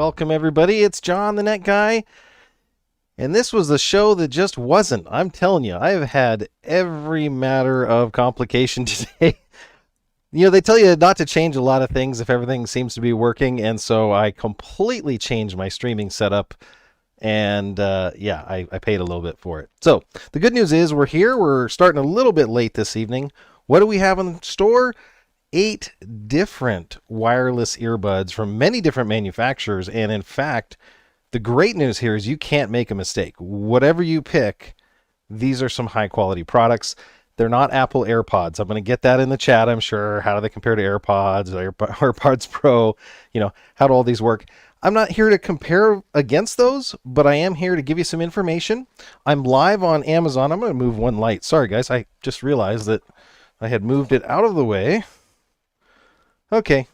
Welcome everybody, it's John the Net Guy, and this was the show that just wasn't. I'm telling you, I've had every matter of complication today. You know, they tell you not to change a lot of things if everything seems to be working, and so I completely changed my streaming setup, and yeah, I paid a little bit for it. So the good news is we're here. We're starting a little bit late this evening. What do we have in store? 8 different wireless earbuds from many different manufacturers, and in fact, the great news here is you can't make a mistake. Whatever you pick, these are some high quality products. They're not Apple AirPods. I'm going to get that in the chat, I'm sure. How do they compare to AirPods, AirPods Pro? You know, how do all these work? I'm not here to compare against those, but I am here to give you some information. I'm live on Amazon. I'm going to move one light. Sorry, guys. I just realized that I had moved it out of the way. Okay,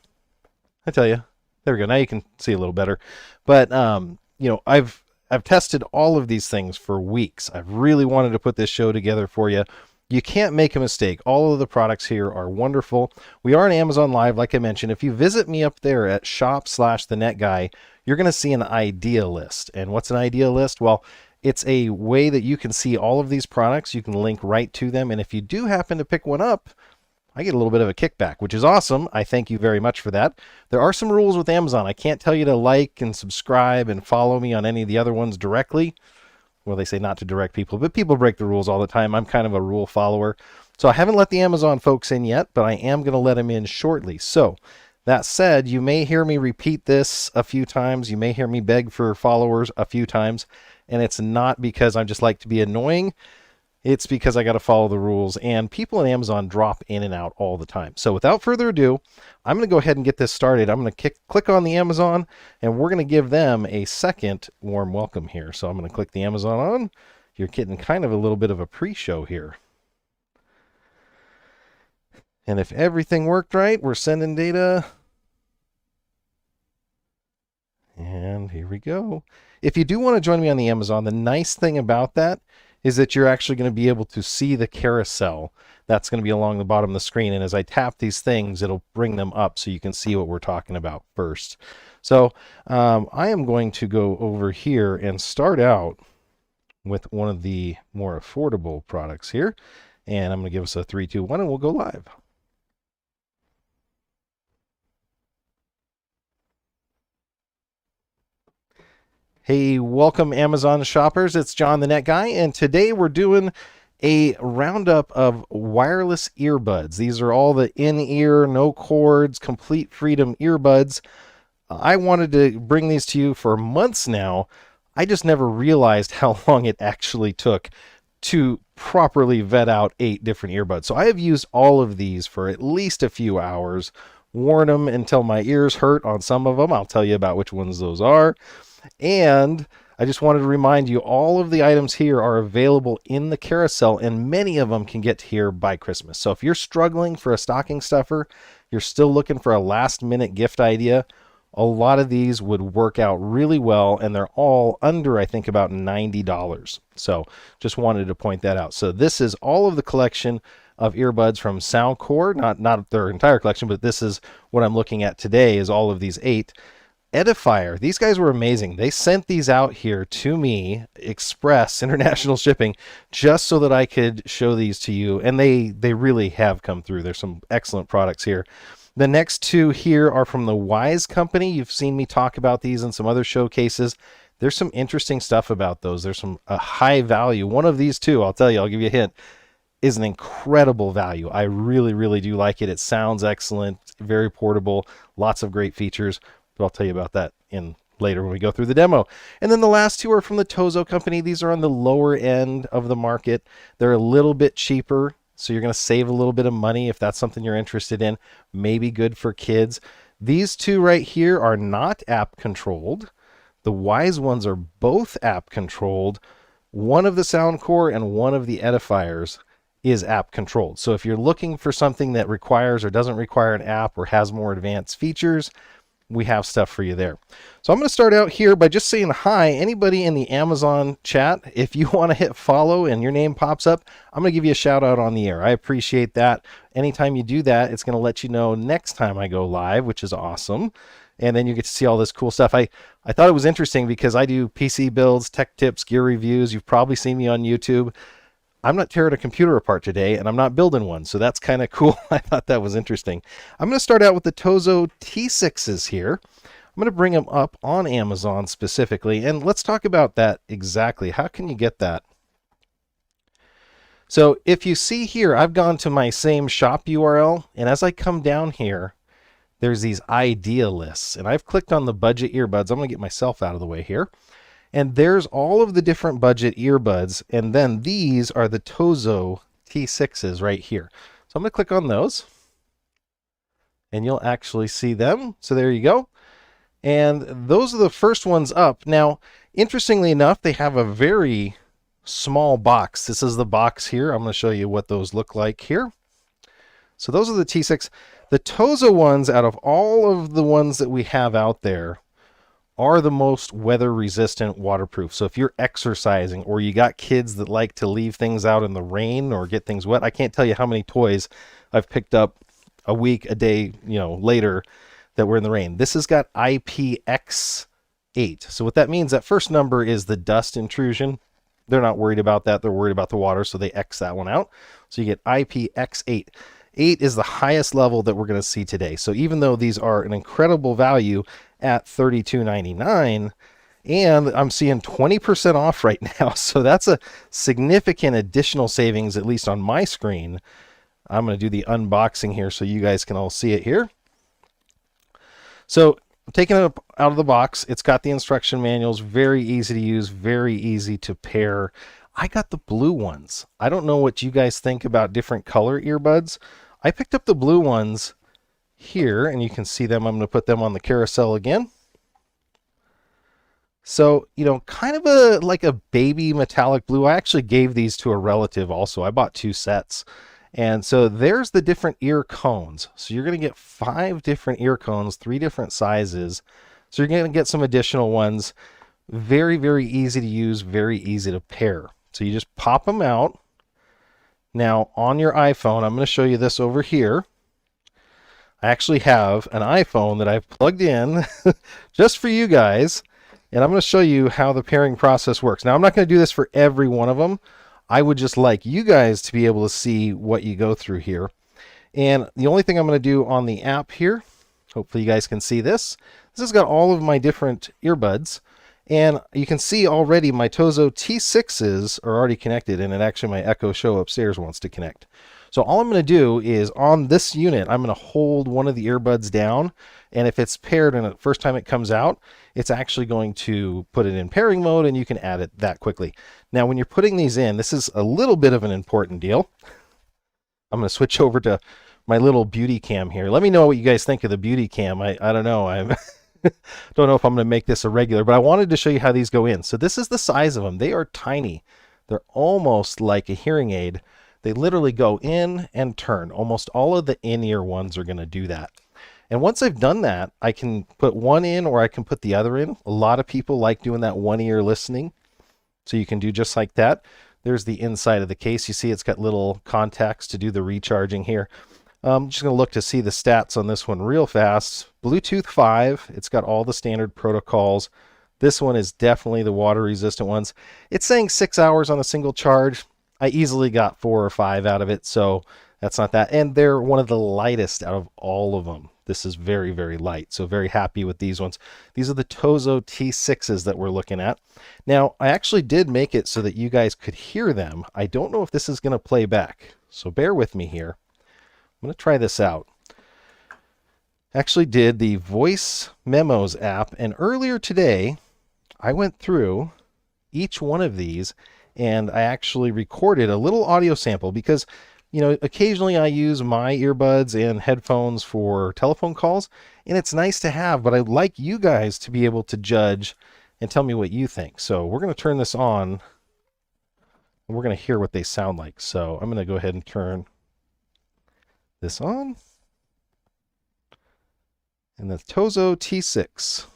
I tell you, there we go. Now you can see a little better. But you know, I've tested all of these things for weeks. I've really wanted to put this show together for you. You can't make a mistake. All of the products here are wonderful. We are on Amazon Live, like I mentioned. If you visit me up there at shop/thenetguy, you're going to see an idea list. And what's an idea list? Well, it's a way that you can see all of these products. You can link right to them. And if you do happen to pick one up, I get a little bit of a kickback, which is awesome. I thank you very much for that. There are some rules with Amazon. I can't tell you to like and subscribe and follow me on any of the other ones directly. Well, they say not to direct people, but people break the rules all the time. I'm kind of a rule follower. So I haven't let the Amazon folks in yet, but I am going to let them in shortly. So that said, you may hear me repeat this a few times. You may hear me beg for followers a few times. And it's not because I just like to be annoying. It's because I got to follow the rules, and people at Amazon drop in and out all the time. So without further ado, I'm going to go ahead and get this started. I'm going to click on the Amazon, and we're going to give them a second warm welcome here. So I'm going to click the Amazon on. You're getting kind of a little bit of a pre-show here. And if everything worked right, we're sending data. And here we go. If you do want to join me on the Amazon, the nice thing about that is that you're actually going to be able to see the carousel. That's going to be along the bottom of the screen. And as I tap these things, it'll bring them up so you can see what we're talking about first. So I am going to go over here and start out with one of the more affordable products here. And I'm going to give us a 3, 2, 1, and we'll go live. Hey, welcome Amazon shoppers. It's John the Net Guy, and today we're doing a roundup of wireless earbuds. These are all the in-ear, no cords, complete freedom earbuds. I wanted to bring these to you for months now. I just never realized how long it actually took to properly vet out 8 different earbuds. So I have used all of these for at least a few hours, worn them until my ears hurt on some of them. I'll tell you about which ones those are. And I just wanted to remind you, all of the items here are available in the carousel, and many of them can get here by Christmas. So if you're struggling for a stocking stuffer, you're still looking for a last-minute gift idea, a lot of these would work out really well, and they're all under, I think, about $90. So just wanted to point that out. So this is all of the collection of earbuds from Soundcore, not their entire collection, but this is what I'm looking at today, is all of these 8. Edifier, these guys were amazing. They sent these out here to me, express international shipping, just so that I could show these to you. And they really have come through. There's some excellent products here. The next 2 here are from the Wyze company. You've seen me talk about these in some other showcases. There's some interesting stuff about those. There's some high value. One of these 2, I'll tell you, I'll give you a hint, is an incredible value. I really, really do like it. It sounds excellent, very portable, lots of great features. But I'll tell you about that in later when we go through the demo. And then the last 2 are from the Tozo company. These are on the lower end of the market. They're a little bit cheaper, so you're going to save a little bit of money if that's something you're interested in. Maybe good for kids. These 2 right here are not app controlled. The Wyze ones are both app controlled. One of the Soundcore and one of the Edifiers is app controlled. So if you're looking for something that requires or doesn't require an app or has more advanced features, we have stuff for you there. So I'm going to start out here by just saying hi. Anybody in the Amazon chat, if you want to hit follow and your name pops up, I'm going to give you a shout out on the air. I appreciate that. Anytime you do that, it's going to let you know next time I go live, which is awesome. and then you get to see all this cool stuff. I thought it was interesting because I do PC builds, tech tips, gear reviews. You've probably seen me on YouTube. I'm not tearing a computer apart today, and I'm not building one, so that's kind of cool. I thought that was interesting. I'm going to start out with the Tozo T6s here. I'm going to bring them up on Amazon specifically, and let's talk about that exactly. How can you get that? So if you see here, I've gone to my same shop URL, and as I come down here, there's these idea lists, and I've clicked on the budget earbuds. I'm going to get myself out of the way here. And there's all of the different budget earbuds, and then these are the Tozo T6s right here. So I'm going to click on those, and you'll actually see them. So there you go. And those are the first ones up. Now, interestingly enough, they have a very small box. This is the box here. I'm going to show you what those look like here. So those are the T6. The Tozo ones, out of all of the ones that we have out there, are the most weather resistant, waterproof. So if you're exercising or you got kids that like to leave things out in the rain or get things wet, I can't tell you how many toys I've picked up a week, a day, later that were in the rain. This has got IPX8. So what that means, that first number is the dust intrusion. They're not worried about that. They're worried about the water, so they X that one out. So you get IPX8. 8 is the highest level that we're going to see today. So even though these are an incredible value at $32.99, and I'm seeing 20% off right now, so that's a significant additional savings, at least on my screen. I'm going to do the unboxing here so you guys can all see it here. So taking it out of the box, it's got the instruction manuals, very easy to use, very easy to pair. I got the blue ones. I don't know what you guys think about different color earbuds. I picked up the blue ones here, and you can see them. I'm going to put them on the carousel again. So, kind of like a baby metallic blue. I actually gave these to a relative also. I bought 2 sets. And so there's the different ear cones. So you're going to get 5 different ear cones, 3 different sizes. So you're going to get some additional ones. Very, very easy to use, very easy to pair. So you just pop them out. Now on your iPhone, I'm going to show you this over here. I actually have an iPhone that I've plugged in just for you guys, and I'm going to show you how the pairing process works. Now I'm not going to do this for every one of them. I would just like you guys to be able to see what you go through here. And the only thing I'm going to do on the app here, hopefully you guys can see this. This has got all of my different earbuds. And you can see already my Tozo T6s are already connected, and actually my Echo Show upstairs wants to connect. So all I'm going to do is on this unit, I'm going to hold one of the earbuds down, and if it's paired and the first time it comes out, it's actually going to put it in pairing mode, and you can add it that quickly. Now when you're putting these in, this is a little bit of an important deal. I'm going to switch over to my little beauty cam here. Let me know what you guys think of the beauty cam. I don't know. I'm don't know if I'm going to make this a regular, but I wanted to show you how these go in. So this is the size of them. They are tiny. They're almost like a hearing aid. They literally go in and turn. Almost all of the in-ear ones are going to do that. And once I've done that, I can put one in or I can put the other in. A lot of people like doing that one-ear listening. So you can do just like that. There's the inside of the case. You see it's got little contacts to do the recharging here. I'm just going to look to see the stats on this one real fast. Bluetooth 5, it's got all the standard protocols. This one is definitely the water resistant ones. It's saying 6 hours on a single charge. I easily got 4 or 5 out of it, so that's not that. And they're one of the lightest out of all of them. This is very, very light, so very happy with these ones. These are the Tozo T6s that we're looking at. Now, I actually did make it so that you guys could hear them. I don't know if this is going to play back, so bear with me here. I'm going to try this out. Actually did the voice memos app, and earlier today I went through each one of these and I actually recorded a little audio sample because occasionally I use my earbuds and headphones for telephone calls, and it's nice to have, but I'd like you guys to be able to judge and tell me what you think. So we're going to turn this on and we're going to hear what they sound like. So I'm going to go ahead and turn this on, and the Tozo T6.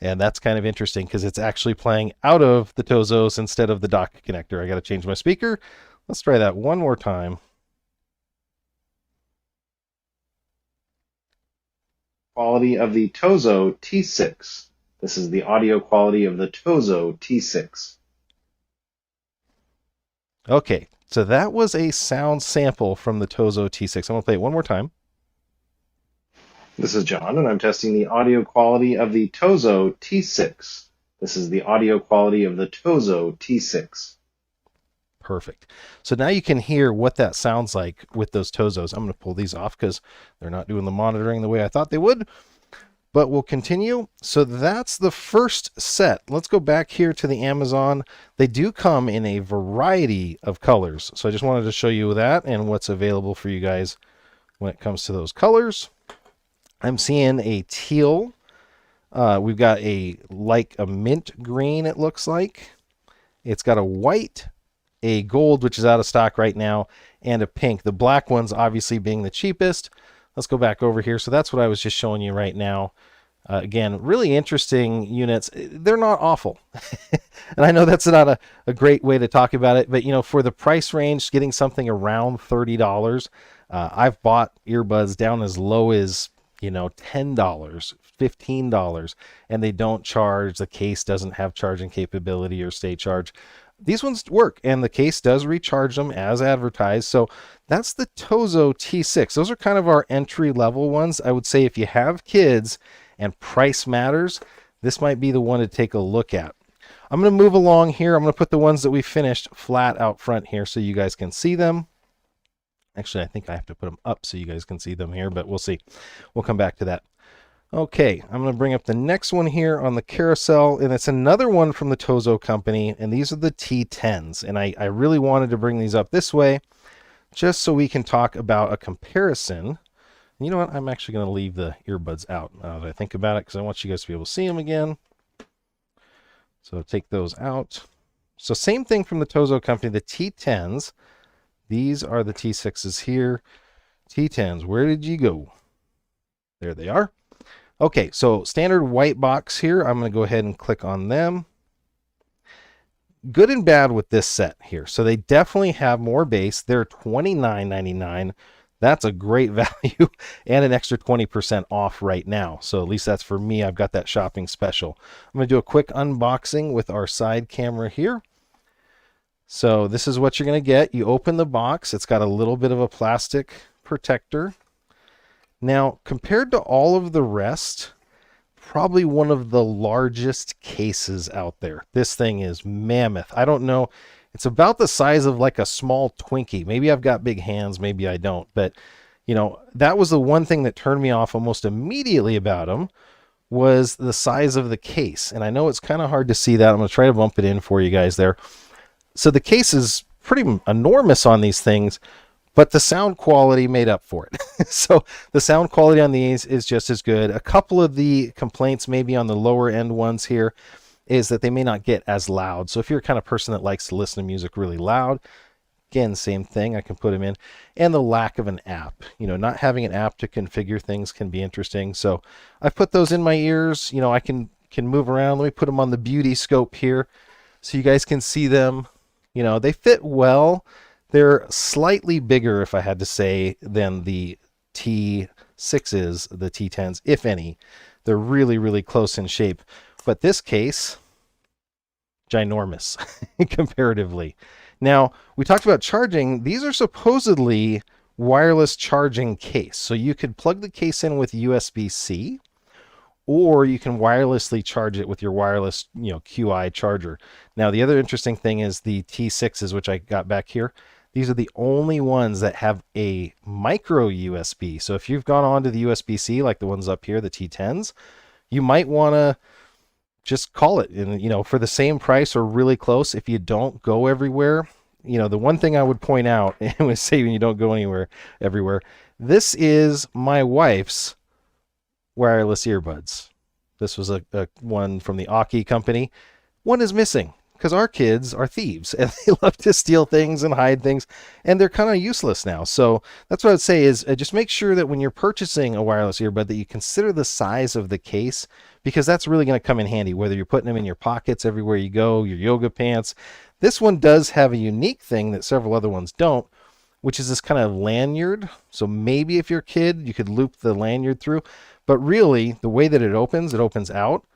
And that's kind of interesting because it's actually playing out of the Tozos instead of the dock connector. I got to change my speaker. Let's try that one more time. Quality of the Tozo T6. This is the audio quality of the Tozo T6. Okay, so that was a sound sample from the Tozo T6. I'm going to play it one more time. This is John, and I'm testing the audio quality of the Tozo T6. This is the audio quality of the Tozo T6. Perfect. So now you can hear what that sounds like with those Tozos. I'm going to pull these off because they're not doing the monitoring the way I thought they would. But we'll continue. So that's the first set. Let's go back here to the Amazon. They do come in a variety of colors. So I just wanted to show you that and what's available for you guys when it comes to those colors. I'm seeing a teal. We've got a mint green, it looks like. It's got a white, a gold, which is out of stock right now, and a pink. The black one's obviously being the cheapest. Let's go back over here. So that's what I was just showing you right now. Again, really interesting units. They're not awful. And I know that's not a great way to talk about it, but you know, for the price range, getting something around $30, I've bought earbuds down as low as, you know, $10, $15, and they don't charge. The case doesn't have charging capability or state charge. These ones work, and the case does recharge them as advertised. So that's the Tozo T6. Those are kind of our entry-level ones. I would say if you have kids and price matters, this might be the one to take a look at. I'm going to move along here. I'm going to put the ones that we finished flat out front here so you guys can see them. Actually, I think I have to put them up so you guys can see them here, but we'll see. We'll come back to that. Okay, I'm going to bring up the next one here on the carousel, and it's another one from the Tozo company, and these are the T10s. And I really wanted to bring these up this way just so we can talk about a comparison. You know what? I'm actually going to leave the earbuds out now that I think about it because I want you guys to be able to see them again. So take those out. So same thing from the Tozo company, the T10s. These are the T6s here. T10s, where did you go? There they are. Okay, so standard white box here. I'm going to go ahead and click on them. Good and bad with this set here. So they definitely have more bass. They're $29.99. That's a great value and an extra 20% off right now. So at least that's for me. I've got that shopping special. I'm going to do a quick unboxing with our side camera here. So this is what you're going to get. You open the box. It's got a little bit of a plastic protector. Now, compared to all of the rest, probably one of the largest cases out there. This thing is mammoth. I don't know. It's about the size of like a small Twinkie. Maybe I've got big hands, maybe I don't. But, you know, that was the one thing that turned me off almost immediately about them was the size of the case. And I know it's kind of hard to see that. I'm going to try to bump it in for you guys there. So the case is pretty enormous on these things, but the sound quality made up for it. So the sound quality on these is just as good. A couple of the complaints maybe on the lower end ones here is that they may not get as loud. So if you're the kind of person that likes to listen to music really loud, again, same thing, I can put them in. And the lack of an app, you know, not having an app to configure things can be interesting. So I've put those in my ears. You know, I can move around. Let me put them on the beauty scope here so you guys can see them. You know, they fit well. They're slightly bigger, if I had to say, than the T6s, the T10s, if any. They're really, really close in shape. But this case, ginormous comparatively. Now, we talked about charging. These are supposedly wireless charging case. So you could plug the case in with USB-C, or you can wirelessly charge it with your wireless, you know, QI charger. Now, the other interesting thing is the T6s, which I got back here. These are the only ones that have a micro USB. So if you've gone on to the USB-C, like the ones up here, the T10s, you might want to just call it. And, you know, for the same price or really close, if you don't go everywhere, you know, the one thing I would point out, and would say when you don't go everywhere, this is my wife's wireless earbuds. This was a one from the Aki company. One is missing because our kids are thieves and they love to steal things and hide things, and they're kind of useless now. So that's what I'd say is just make sure that when you're purchasing a wireless earbud that you consider the size of the case, because that's really going to come in handy, whether you're putting them in your pockets everywhere you go, your yoga pants. This one does have a unique thing that several other ones don't, which is this kind of lanyard. So maybe if you're a kid, you could loop the lanyard through, but really the way that it opens out.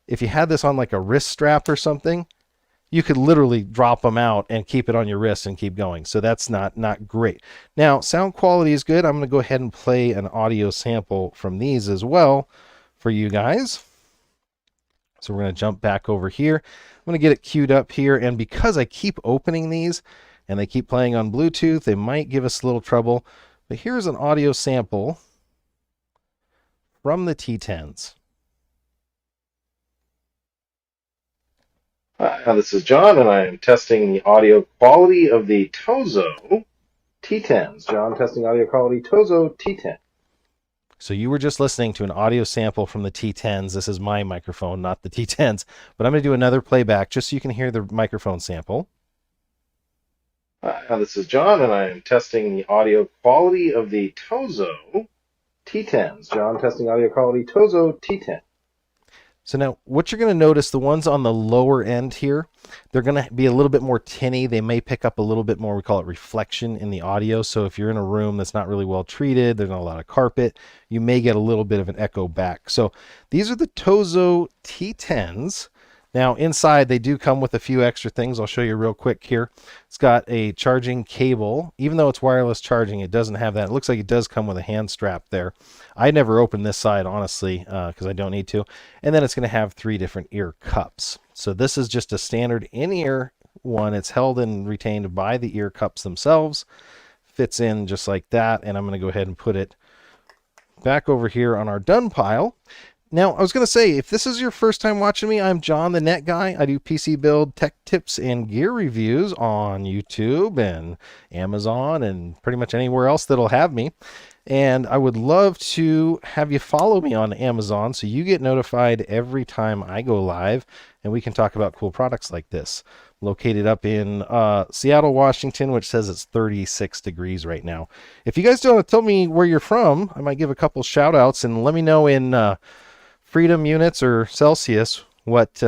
If you had this on like a wrist strap or something, you could literally drop them out and keep it on your wrist and keep going. So that's not great. Now, sound quality is good. I'm going to go ahead and play an audio sample from these as well for you guys. So we're going to jump back over here. I'm going to get it queued up here. And because I keep opening these and they keep playing on Bluetooth, they might give us a little trouble. But here's an audio sample from the T10s. Hi, this is John, and I am testing the audio quality of the Tozo T10s. John testing audio quality Tozo T10. So you were just listening to an audio sample from the T10s. This is my microphone, not the T10s. But I'm going to do another playback just so you can hear the microphone sample. Hi, this is John, and I am testing the audio quality of the Tozo T10s. John testing audio quality Tozo T10. So now what you're going to notice, the ones on the lower end here, they're going to be a little bit more tinny. They may pick up a little bit more, we call it reflection in the audio. So if you're in a room that's not really well treated, there's not a lot of carpet, you may get a little bit of an echo back. So these are the Tozo T10s. Now inside they do come with a few extra things. I'll show you real quick here. It's got a charging cable. Even though it's wireless charging, it doesn't have that. It looks like it does come with a hand strap there. I never opened this side, honestly, because I don't need to. And then it's going to have 3 different ear cups. So this is just a standard in-ear one. It's held and retained by the ear cups themselves. Fits in just like that. And I'm going to go ahead and put it back over here on our done pile. Now, I was going to say, if this is your first time watching me, I'm John the Net Guy. I do PC build, tech tips, and gear reviews on YouTube and Amazon and pretty much anywhere else that'll have me. And I would love to have you follow me on Amazon so you get notified every time I go live and we can talk about cool products like this. Located up in Seattle, Washington, which says it's 36 degrees right now. If you guys don't want to tell me where you're from, I might give a couple shout outs and let me know in freedom units or Celsius what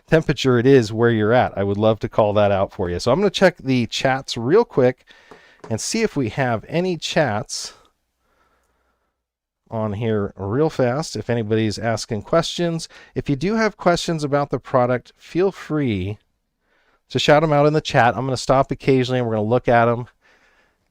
temperature it is where you're at. I would love to call that out for you. So I'm going to check the chats real quick and see if we have any chats on here real fast. If anybody's asking questions, if you do have questions about the product, feel free to shout them out in the chat. I'm going to stop occasionally and we're going to look at them.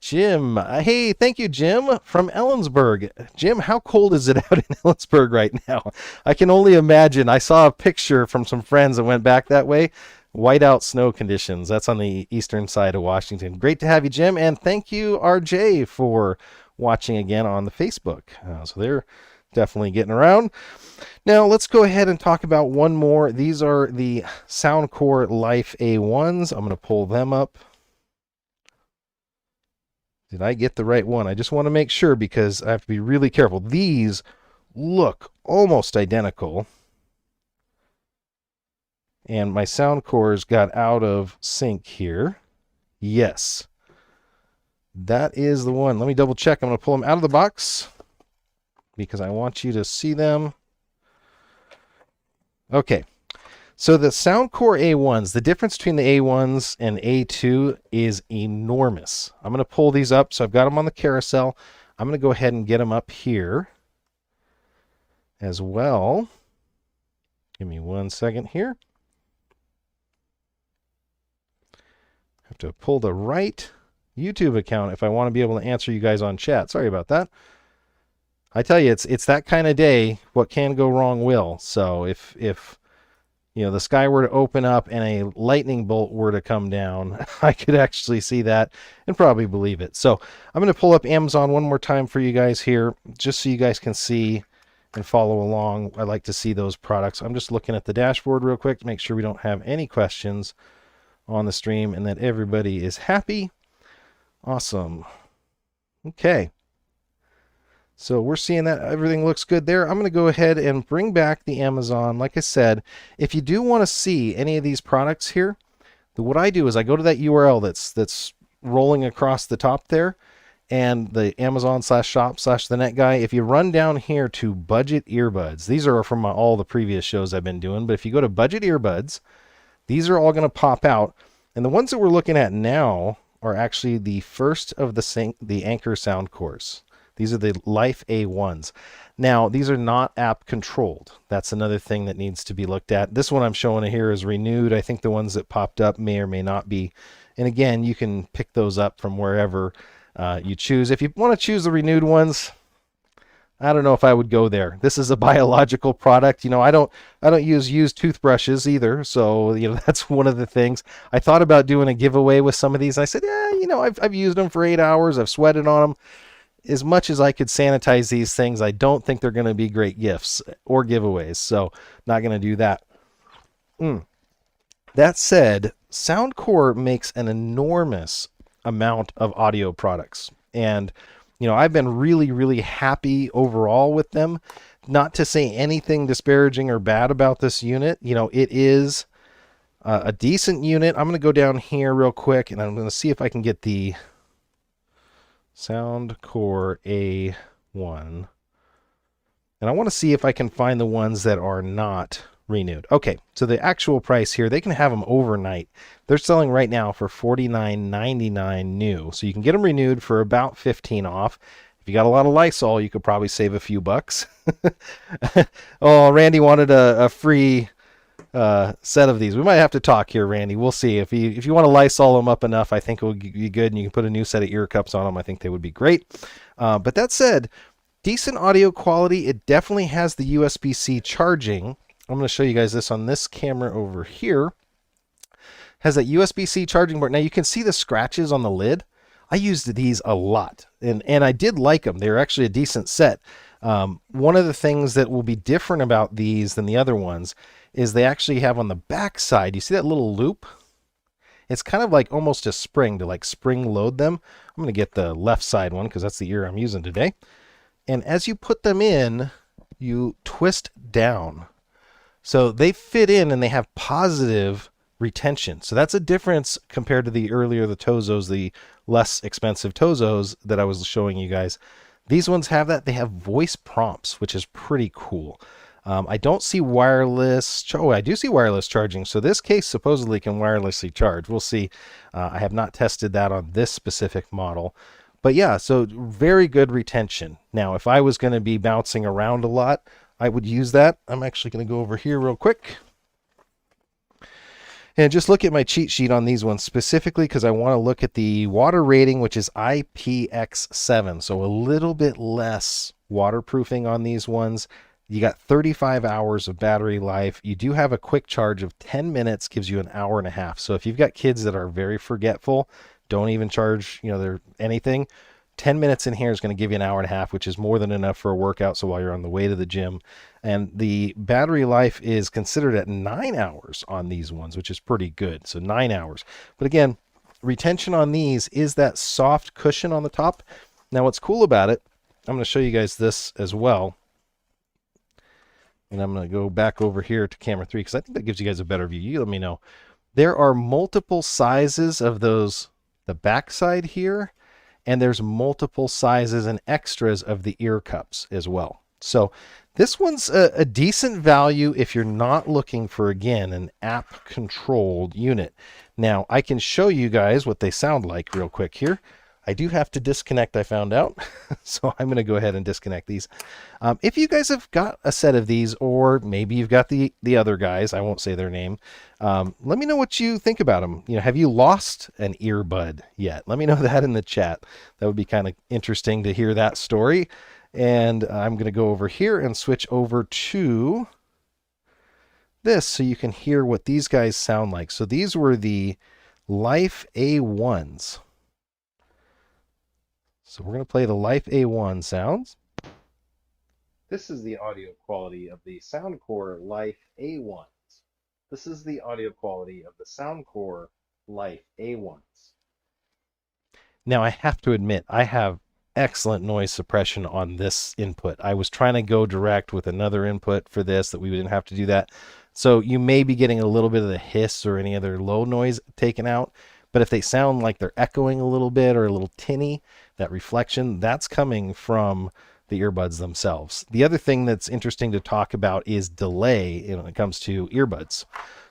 Jim, hey, thank you, Jim, from Ellensburg. Jim, how cold is it out in Ellensburg right now? I can only imagine. I saw a picture from some friends that went back that way. Whiteout snow conditions. That's on the eastern side of Washington. Great to have you, Jim, and thank you, RJ, for watching again on the Facebook. So they're definitely getting around. Now, let's go ahead and talk about one more. These are the Soundcore Life A1s. I'm going to pull them up. Did I get the right one? I just want to make sure because I have to be really careful. These look almost identical. And my sound cores got out of sync here. Yes. That is the one. Let me double check. I'm going to pull them out of the box because I want you to see them. Okay. So the Soundcore A1s, the difference between the A1s and A2 is enormous. I'm going to pull these up. So I've got them on the carousel. I'm going to go ahead and get them up here as well. Give me 1 second here. I have to pull the right YouTube account if I want to be able to answer you guys on chat. Sorry about that. I tell you, it's that kind of day. What can go wrong will. So if you know, the sky were to open up and a lightning bolt were to come down, I could actually see that and probably believe it. So I'm going to pull up Amazon one more time for you guys here, just so you guys can see and follow along. I like to see those products. I'm just looking at the dashboard real quick to make sure we don't have any questions on the stream and that everybody is happy. Awesome. Okay. So we're seeing that everything looks good there. I'm going to go ahead and bring back the Amazon. Like I said, if you do want to see any of these products here, what I do is I go to that URL that's rolling across the top there, and the Amazon/shop/the net guy. If you run down here to budget earbuds, these are from all the previous shows I've been doing, but if you go to budget earbuds, these are all going to pop out. And the ones that we're looking at now are actually the first of the Anchor Soundcores. These are the Life A1s. Now, these are not app controlled. That's another thing that needs to be looked at. This one I'm showing here is renewed. I think the ones that popped up may or may not be. And again, you can pick those up from wherever you choose. If you want to choose the renewed ones, I don't know if I would go there. This is a biological product. I don't use used toothbrushes either. So, that's one of the things. I thought about doing a giveaway with some of these. I said, yeah, I've used them for 8 hours. I've sweated on them. As much as I could sanitize these things, I don't think they're going to be great gifts or giveaways. So, not going to do that. That said, Soundcore makes an enormous amount of audio products. And I've been really, really happy overall with them. Not to say anything disparaging or bad about this unit. It is a decent unit. I'm going to go down here real quick, and I'm going to see if I can get the Soundcore A1. And I want to see if I can find the ones that are not renewed. Okay, so the actual price here, they can have them overnight. They're selling right now for $49.99 new. So you can get them renewed for about $15 off. If you got a lot of Lysol, you could probably save a few bucks. Oh, Randy wanted a free set of these. We might have to talk here, Randy. We'll see. If you want to Lysol them up enough, I think it would be good, and you can put a new set of ear cups on them. I think they would be great. But that said, decent audio quality. It definitely has the USB-C charging. I'm going to show you guys this on this camera over here. Has that USB-C charging port. Now you can see the scratches on the lid. I used these a lot, and I did like them. They're actually a decent set. One of the things that will be different about these than the other ones is they actually have on the back side, you see that little loop? It's kind of like almost a spring to like spring load them. I'm going to get the left side one because that's the ear I'm using today. And as you put them in, you twist down. So they fit in and they have positive retention. So that's a difference compared to the Tozos, the less expensive Tozos that I was showing you guys. These ones have that. They have voice prompts, which is pretty cool. I don't see wireless. Oh, I do see wireless charging. So this case supposedly can wirelessly charge. We'll see. I have not tested that on this specific model. But yeah, so very good retention. Now, if I was going to be bouncing around a lot, I would use that. I'm actually going to go over here real quick and just look at my cheat sheet on these ones specifically because I want to look at the water rating, which is IPX7. So a little bit less waterproofing on these ones. You got 35 hours of battery life. You do have a quick charge of 10 minutes, gives you an hour and a half. So if you've got kids that are very forgetful, don't even charge, their anything. 10 minutes in here is going to give you an hour and a half, which is more than enough for a workout. So while you're on the way to the gym, and the battery life is considered at 9 hours on these ones, which is pretty good. So 9 hours. But again, retention on these is that soft cushion on the top. Now what's cool about it, I'm going to show you guys this as well. And I'm going to go back over here to camera 3 because I think that gives you guys a better view. You let me know. There are multiple sizes of those, the back side here, and there's multiple sizes and extras of the ear cups as well. So this one's a decent value if you're not looking for, again, an app-controlled unit. Now, I can show you guys what they sound like real quick here. I do have to disconnect, I found out. So I'm going to go ahead and disconnect these. If you guys have got a set of these, or maybe you've got the other guys, I won't say their name, let me know what you think about them. Have you lost an earbud yet? Let me know that in the chat. That would be kind of interesting to hear that story. And I'm going to go over here and switch over to this so you can hear what these guys sound like. So these were the Life A1s. So we're going to play the Life A1 sounds. This is the audio quality of the Soundcore Life A1s. This is the audio quality of the Soundcore Life A1s. Now I have to admit, I have excellent noise suppression on this input. I was trying to go direct with another input for this that we didn't have to do that. So you may be getting a little bit of the hiss or any other low noise taken out, but if they sound like they're echoing a little bit or a little tinny, that reflection, that's coming from the earbuds themselves. The other thing that's interesting to talk about is delay when it comes to earbuds.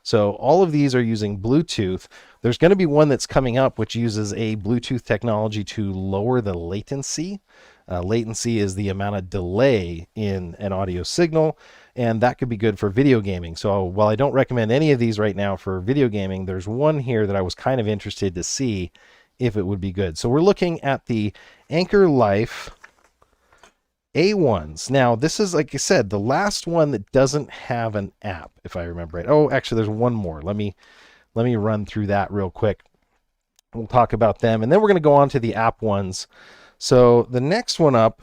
So all of these are using Bluetooth. There's going to be one that's coming up which uses a Bluetooth technology to lower the latency. Latency is the amount of delay in an audio signal, and that could be good for video gaming. So while I don't recommend any of these right now for video gaming, there's one here that I was kind of interested to see if it would be good. So we're looking at the Soundcore Life A1s. Now, this is, like I said, the last one that doesn't have an app, if I remember right. Oh, actually, there's one more. Let me run through that real quick. We'll talk about them, and then we're going to go on to the app ones. So the next one up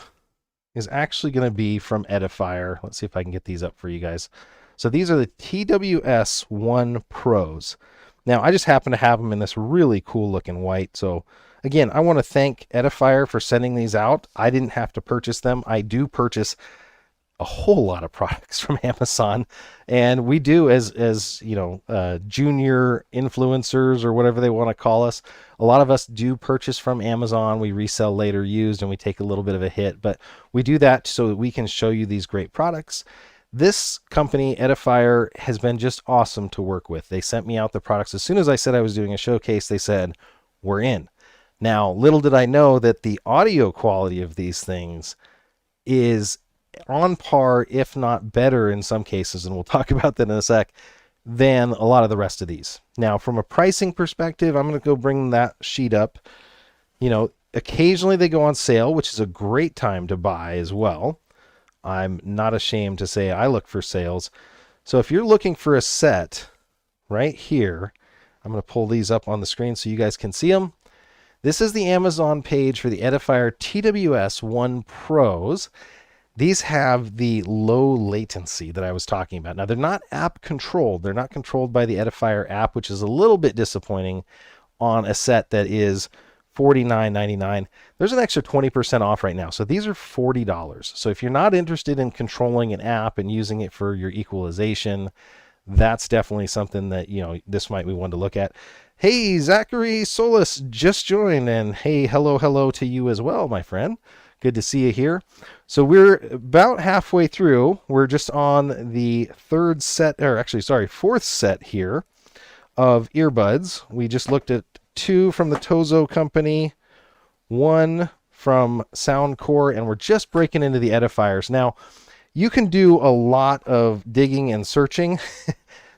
is actually going to be from Edifier. Let's see if I can get these up for you guys. So these are the Atw S1 Pros. Now, I just happen to have them in this really cool looking white. So again, I want to thank Edifier for sending these out. I didn't have to purchase them. I do purchase a whole lot of products from Amazon, and we do as you know, junior influencers or whatever they want to call us. A lot of us do purchase from Amazon. We resell later used, and we take a little bit of a hit, but we do that so that we can show you these great products. This company, Edifier, has been just awesome to work with. They sent me out the products. As soon as I said I was doing a showcase, they said, we're in. Now, little did I know that the audio quality of these things is on par, if not better in some cases, and we'll talk about that in a sec, than a lot of the rest of these. Now, from a pricing perspective, I'm going to go bring that sheet up. You know, occasionally they go on sale, which is a great time to buy as well. I'm not ashamed to say I look for sales. So if you're looking for a set right here, I'm going to pull these up on the screen so you guys can see them. This is the Amazon page for the Edifier Tws S1 Pros. These have the low latency that I was talking about. Now, they're not app controlled. They're not controlled by the Edifier app, which is a little bit disappointing on a set that is $49.99. There's an extra 20% off right now. So these are $40. So if you're not interested in controlling an app and using it for your equalization, that's definitely something that, you know, this might be one to look at. Hey, Zachary Solis just joined, and hey, hello to you as well, my friend. Good to see you here. So we're about halfway through. We're just on the fourth set here of earbuds. We just looked at two from the Tozo company, one from Soundcore, and we're just breaking into the Edifiers. Now, you can do a lot of digging and searching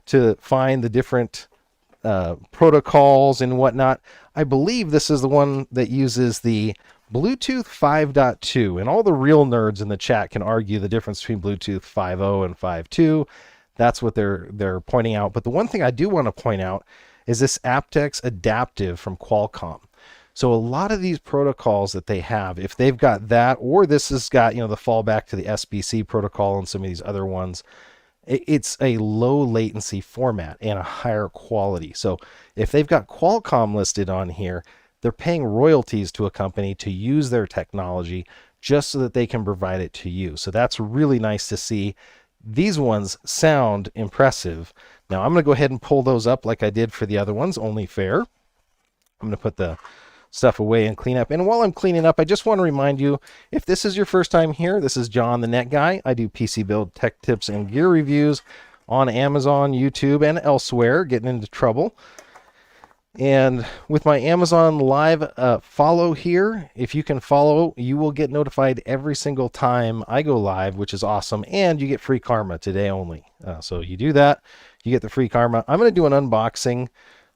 to find the different protocols and whatnot. I believe this is the one that uses the Bluetooth 5.2, and all the real nerds in the chat can argue the difference between Bluetooth 5.0 and 5.2. That's what they're pointing out. But the one thing I do want to point out is this aptX Adaptive from Qualcomm. So a lot of these protocols that they have, if they've got that, or this has got, you know, the fallback to the SBC protocol and some of these other ones, it's a low latency format and a higher quality. So if they've got Qualcomm listed on here, they're paying royalties to a company to use their technology just so that they can provide it to you. So that's really nice to see. These ones sound impressive. Now I'm going to go ahead and pull those up like I did for the other ones, only fair. I'm going to put the stuff away and clean up. And while I'm cleaning up, I just want to remind you, if this is your first time here, this is John the Net Guy. I do PC build, tech tips, and gear reviews on Amazon, YouTube, and elsewhere, getting into trouble. And with my Amazon Live follow here, if you can follow, you will get notified every single time I go live, which is awesome. And you get free karma today only. So you do that, you get the free karma. I'm going to do an unboxing.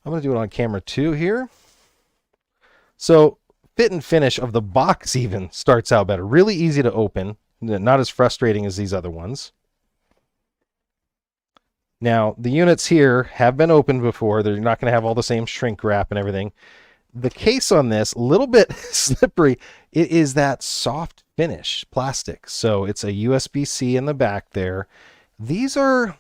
I'm going to do it on camera 2 here. So fit and finish of the box even starts out better. Really easy to open. Not as frustrating as these other ones. Now, the units here have been opened before. They're not going to have all the same shrink wrap and everything. The case on this, a little bit slippery. It is that soft finish plastic. So it's a USB-C in the back there. These are,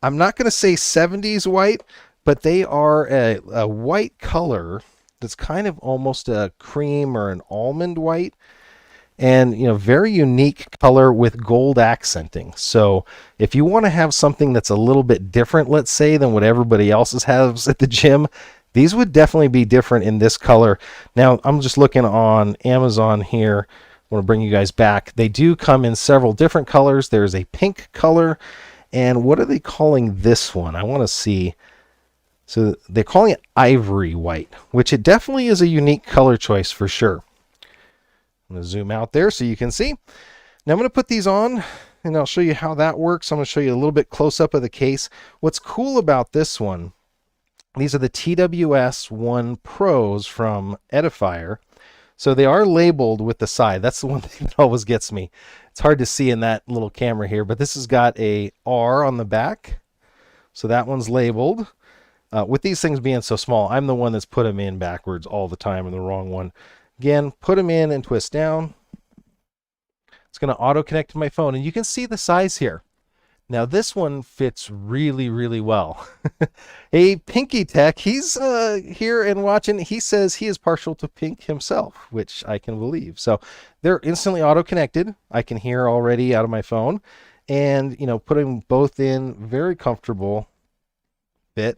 I'm not going to say 70s white, but they are a white color that's kind of almost a cream or an almond white. and very unique color with gold accenting. So if you want to have something that's a little bit different, let's say, than what everybody else has at the gym, these would definitely be different in this color. Now I'm just looking on Amazon here. I want to bring you guys back. They do come in several different colors. There's a pink color, and what are they calling this one? I want to see. So they're calling it ivory white, which it definitely is a unique color choice for sure. I'm going to zoom out there so you can see. Now I'm going to put these on and I'll show you how that works. I'm going to show you a little bit close up of the case. What's cool about this one, these are the Atw S1 Pros from Edifier. So they are labeled with the side. That's the one thing that always gets me. It's hard to see in that little camera here, but this has got a R on the back. So that one's labeled. With these things being so small, I'm the one that's put them in backwards all the time and the wrong one. Again, put them in and twist down. It's going to auto connect to my phone, and you can see the size here. Now this one fits really, really well. A Pinky Tech, he's here and watching. He says he is partial to pink himself, which I can believe. So they're instantly auto connected. I can hear already out of my phone, and putting both in, very comfortable fit.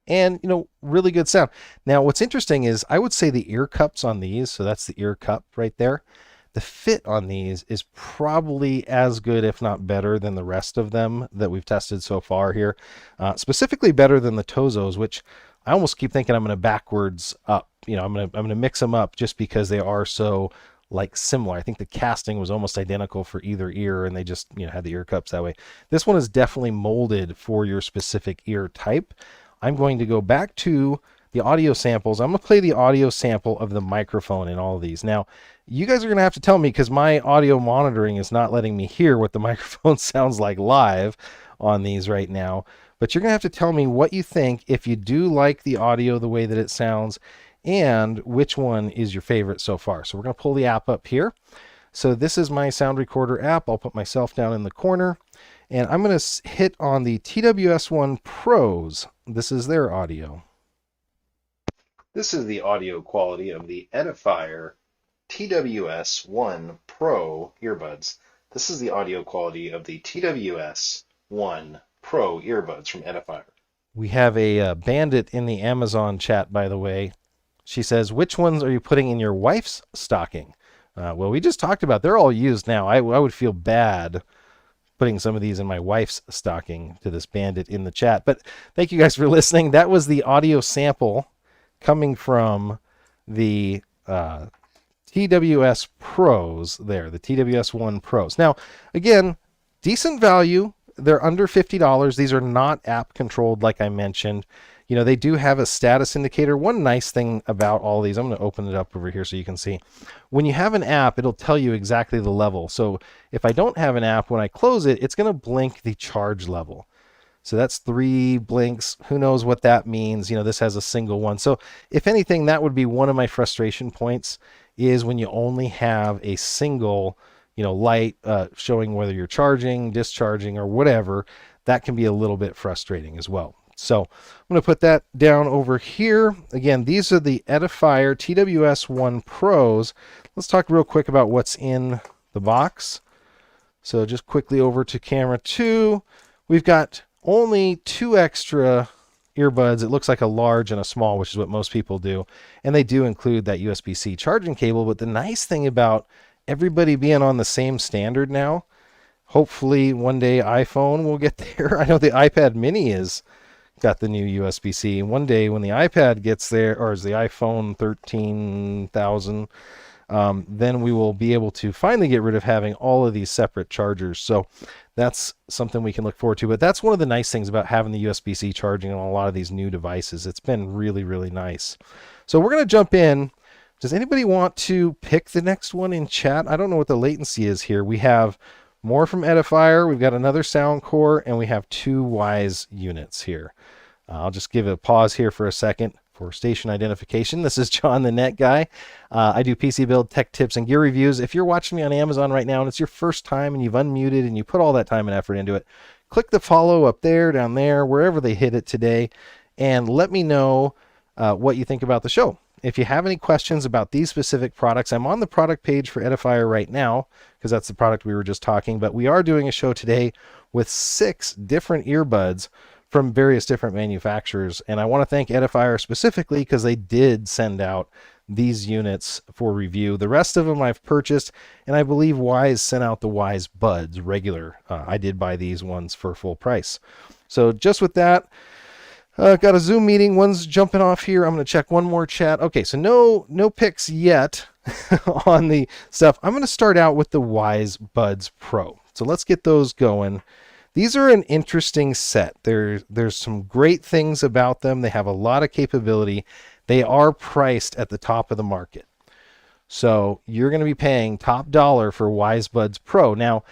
And, really good sound. Now, what's interesting is I would say the ear cups on these, so that's the ear cup right there. The fit on these is probably as good, if not better, than the rest of them that we've tested so far here. Specifically better than the Tozos, which I almost keep thinking I'm going to backwards up. I'm going to mix them up just because they are so similar. I think the casting was almost identical for either ear, and they just had the ear cups that way. This one is definitely molded for your specific ear type. I'm going to go back to the audio samples. I'm going to play the audio sample of the microphone in all of these. Now, you guys are going to have to tell me, because my audio monitoring is not letting me hear what the microphone sounds like live on these right now. But you're going to have to tell me what you think, if you do like the audio the way that it sounds, and which one is your favorite so far. So we're going to pull the app up here. So this is my sound recorder app. I'll put myself down in the corner. And I'm going to hit on the Atw S1 Pros. This is their audio. This is the audio quality of the Edifier Tws S1 Pro earbuds. This is the audio quality of the Tws S1 Pro earbuds from Edifier. We have a bandit in the Amazon chat, by the way. She says, which ones are you putting in your wife's stocking? Well, we just talked about, they're all used now. I would feel bad putting some of these in my wife's stocking, to this bandit in the chat. But thank you guys for listening. That was the audio sample coming from the TWS Pros there, the Tws S1 Pros. Now, again, decent value. They're under $50. These are not app controlled, like I mentioned. They do have a status indicator. One nice thing about all these, I'm going to open it up over here so you can see. When you have an app, it'll tell you exactly the level. So if I don't have an app, when I close it, it's going to blink the charge level. So that's 3 blinks. Who knows what that means? This has a single one. So if anything, that would be one of my frustration points, is when you only have a single, light showing whether you're charging, discharging, or whatever. That can be a little bit frustrating as well. So I'm going to put that down over here. Again, these are the Edifier Tws S1 Pros. Let's talk real quick about what's in the box. So just quickly over to camera 2. We've got only 2 extra earbuds. It looks like a large and a small, which is what most people do. And they do include that USB-C charging cable. But the nice thing about everybody being on the same standard now, hopefully one day iPhone will get there. I know the iPad mini is got the new USB-C. One day when the iPad gets there, or is the iPhone 13,000, then we will be able to finally get rid of having all of these separate chargers. So that's something we can look forward to. But that's one of the nice things about having the USB-C charging on a lot of these new devices. It's been really, really nice. So we're going to jump in. Does anybody want to pick the next one in chat? I don't know what the latency is here. We have more from Edifier. We've got another Soundcore, and we have 2 Wyze units here. I'll just give a pause here for a second for station identification. This is John the Net Guy. I do PC build, tech tips, and gear reviews. If you're watching me on Amazon right now and it's your first time and you've unmuted and you put all that time and effort into it, click the follow up there, down there, wherever they hit it today, and let me know what you think about the show. if you have any questions about these specific products, I'm on the product page for Edifier right now because that's the product we were just talking, but we are doing a show today with 6 different earbuds from various different manufacturers. And I want to thank Edifier specifically because they did send out these units for review. The rest of them I've purchased, and I believe Wyze sent out the Wisebuds regular. I did buy these ones for full price. So just with that, got a Zoom meeting. One's jumping off here. I'm going to check one more chat. Okay, so no picks yet on the stuff. I'm going to start out with the Wisebuds Pro. So let's get those going. These are an interesting set. There's some great things about them. They have a lot of capability. They are priced at the top of the market. So you're going to be paying top dollar for Wisebuds Pro. Now,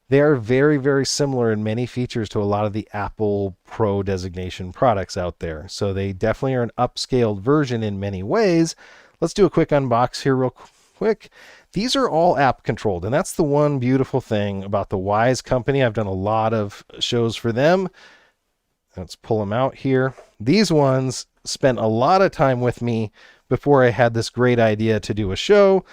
they are very, very similar in many features to a lot of the Apple Pro designation products out there. So they definitely are an upscaled version in many ways. Let's do a quick unbox here real quick. These are all app controlled, and that's the one beautiful thing about the Wyze company. I've done a lot of shows for them. Let's pull them out here. These ones spent a lot of time with me before I had this great idea to do a show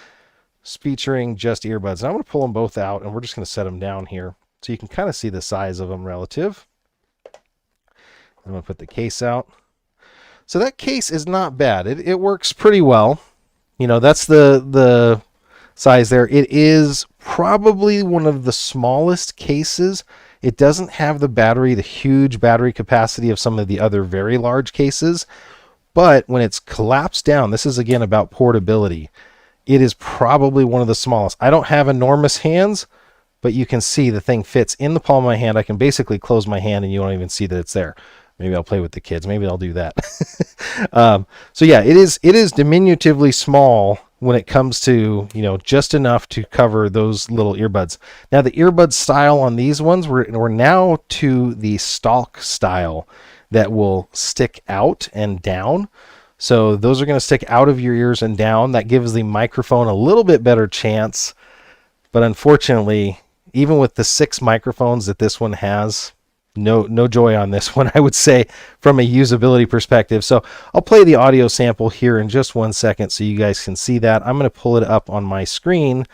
featuring just earbuds. And I'm going to pull them both out, and we're just going to set them down here so you can kind of see the size of them relative. I'm going to put the case out. So that case is not bad. It works pretty well. You know, that's the size there. It is probably one of the smallest cases. It doesn't have the huge battery capacity of some of the other very large cases. But when it's collapsed down, this is again about portability. It is probably one of the smallest. I don't have enormous hands, but you can see the thing fits in the palm of my hand. I can basically close my hand and you won't even see that it's there. Maybe I'll play with the kids. Maybe I'll do that. So yeah, it is diminutively small when it comes to, you know, just enough to cover those little earbuds. Now the earbud style on these ones, we're now to the stalk style that will stick out and down. So those are going to stick out of your ears and down. That gives the microphone a little bit better chance. But unfortunately, even with the 6 microphones that this one has, no joy on this one, I would say, from a usability perspective. So I'll play the audio sample here in just 1 second so you guys can see that. I'm going to pull it up on my screen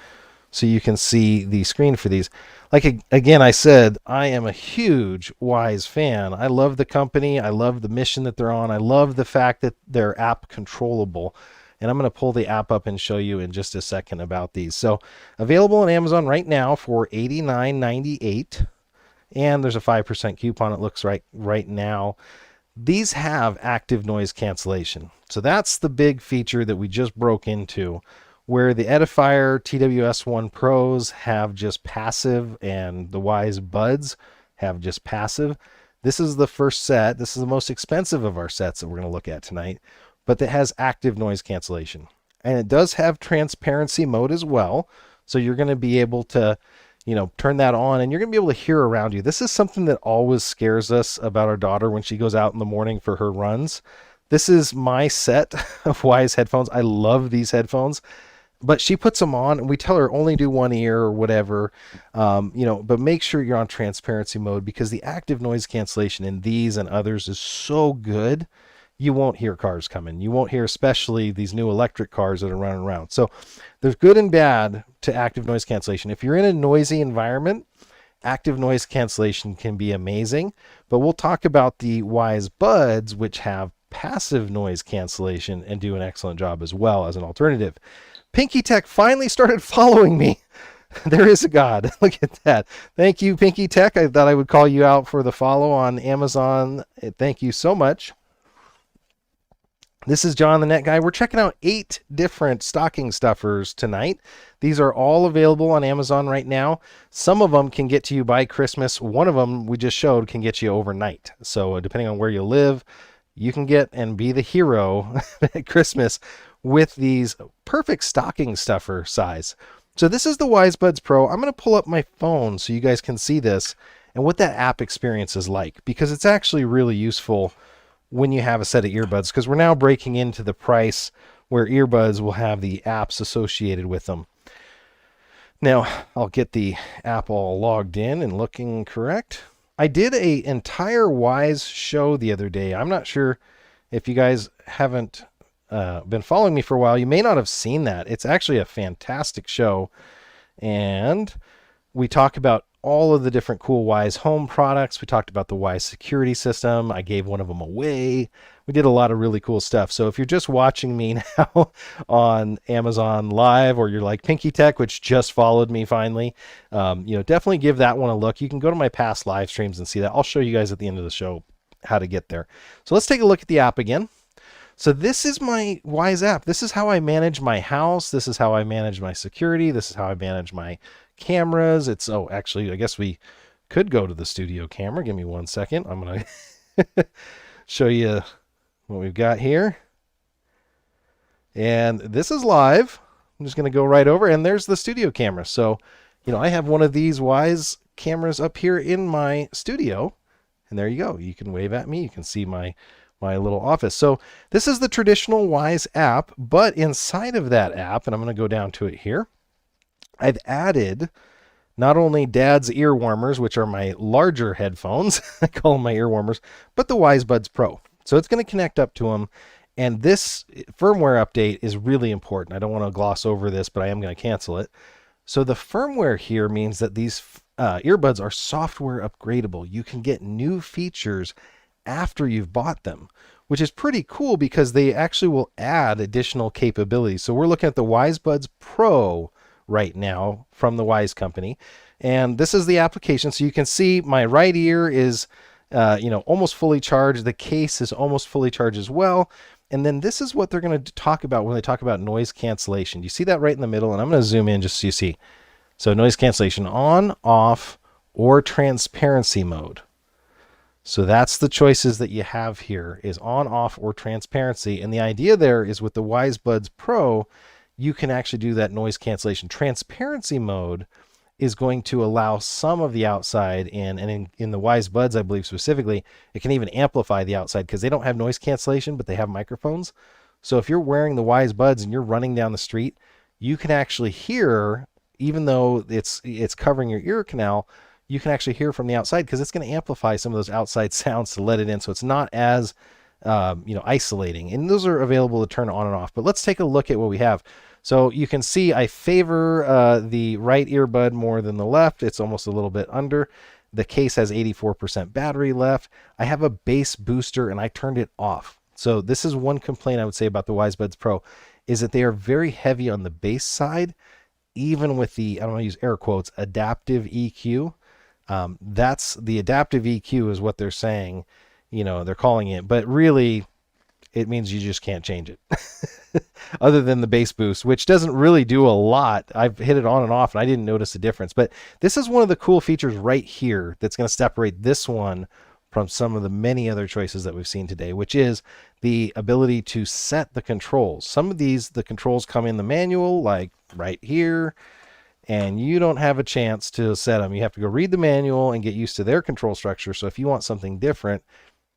so you can see the screen for these. Like, again, I said, I am a huge Wyze fan. I love the company. I love the mission that they're on. I love the fact that they're app controllable. And I'm going to pull the app up and show you in just a second about these. So available on Amazon right now for $89.98. And there's a 5% coupon, it looks right now. These have active noise cancellation. So that's the big feature that we just broke into, where the Edifier Tws S1 Pros have just passive and the Wisebuds have just passive. This is the first set. This is the most expensive of our sets that we're going to look at tonight, but that has active noise cancellation. And it does have transparency mode as well. So you're going to be able to, you know, turn that on and you're going to be able to hear around you. This is something that always scares us about our daughter when she goes out in the morning for her runs. This is my set of Wyze headphones. I love these headphones. But she puts them on and we tell her only do one ear or whatever, you know, but make sure you're on transparency mode because the active noise cancellation in these and others is so good. You won't hear cars coming. You won't hear, especially these new electric cars that are running around. So there's good and bad to active noise cancellation. If you're in a noisy environment, active noise cancellation can be amazing, but we'll talk about the Wisebuds, which have passive noise cancellation and do an excellent job as well as an alternative. Pinky Tech finally started following me. There is a God. Look at that. Thank you, Pinky Tech. I thought I would call you out for the follow on Amazon. Thank you so much. This is John the Net Guy. We're checking out 8 different stocking stuffers tonight. These are all available on Amazon right now. Some of them can get to you by Christmas. One of them we just showed can get you overnight. So depending on where you live, you can get and be the hero at Christmas with these perfect stocking stuffer size. So this is the Wisebuds Pro. I'm going to pull up my phone so you guys can see this and what that app experience is like, because it's actually really useful when you have a set of earbuds, because we're now breaking into the price where earbuds will have the apps associated with them. Now, I'll get the app all logged in and looking correct. I did an entire Wyze show the other day. I'm not sure if you guys haven't been following me for a while, you may not have seen that. It's actually a fantastic show. And we talk about all of the different cool Wyze home products. We talked about the Wyze security system. I gave one of them away. We did a lot of really cool stuff. So if you're just watching me now on Amazon Live, or you're like Pinky Tech, which just followed me finally, definitely give that one a look. You can go to my past live streams and see that. I'll show you guys at the end of the show how to get there. So let's take a look at the app again. So this is my Wyze app. This is how I manage my house. This is how I manage my security. This is how I manage my cameras. Actually, I guess we could go to the studio camera. Give me 1 second. I'm going to show you what we've got here. And this is live. I'm just going to go right over, and there's the studio camera. So, I have one of these Wyze cameras up here in my studio, and there you go. You can wave at me. You can see my little office. So this is the traditional Wyze app, but inside of that app, and I'm going to go down to it here, I've added not only Dad's ear warmers, which are my larger headphones, I call them my ear warmers, but the Wisebuds Pro. So it's going to connect up to them. And this firmware update is really important. I don't want to gloss over this, but I am going to cancel it. So the firmware here means that these earbuds are software upgradable. You can get new features after you've bought them, which is pretty cool because they actually will add additional capabilities. So we're looking at the Wisebuds Pro right now from the Wyze company, and this is the application. So you can see my right ear is almost fully charged. The case is almost fully charged as well. And then this is what they're going to talk about when they talk about noise cancellation. You see that right in the middle, and I'm going to zoom in just so you see. So noise cancellation on, off, or transparency mode. So that's the choices that you have here, is on, off, or transparency. And the idea there is with the Wisebuds Pro, you can actually do that noise cancellation. Transparency mode is going to allow some of the outside in, and in the Wisebuds, I believe specifically, it can even amplify the outside because they don't have noise cancellation, but they have microphones. So if you're wearing the Wisebuds and you're running down the street, you can actually hear, even though it's covering your ear canal, you can actually hear from the outside because it's going to amplify some of those outside sounds to let it in. So it's not as, isolating. And those are available to turn on and off. But let's take a look at what we have. So you can see I favor the right earbud more than the left. It's almost a little bit under. The case has 84% battery left. I have a bass booster and I turned it off. So this is one complaint I would say about the Wisebuds Pro, is that they are very heavy on the bass side, even with the, I'm going to use air quotes, adaptive EQ. That's the adaptive EQ is what they're saying, they're calling it, but really it means you just can't change it other than the bass boost, which doesn't really do a lot. I've hit it on and off and I didn't notice a difference, but this is one of the cool features right here that's going to separate this one from some of the many other choices that we've seen today, which is the ability to set the controls. Some of these, the controls come in the manual, like right here, and you don't have a chance to set them. You have to go read the manual and get used to their control structure. So if you want something different,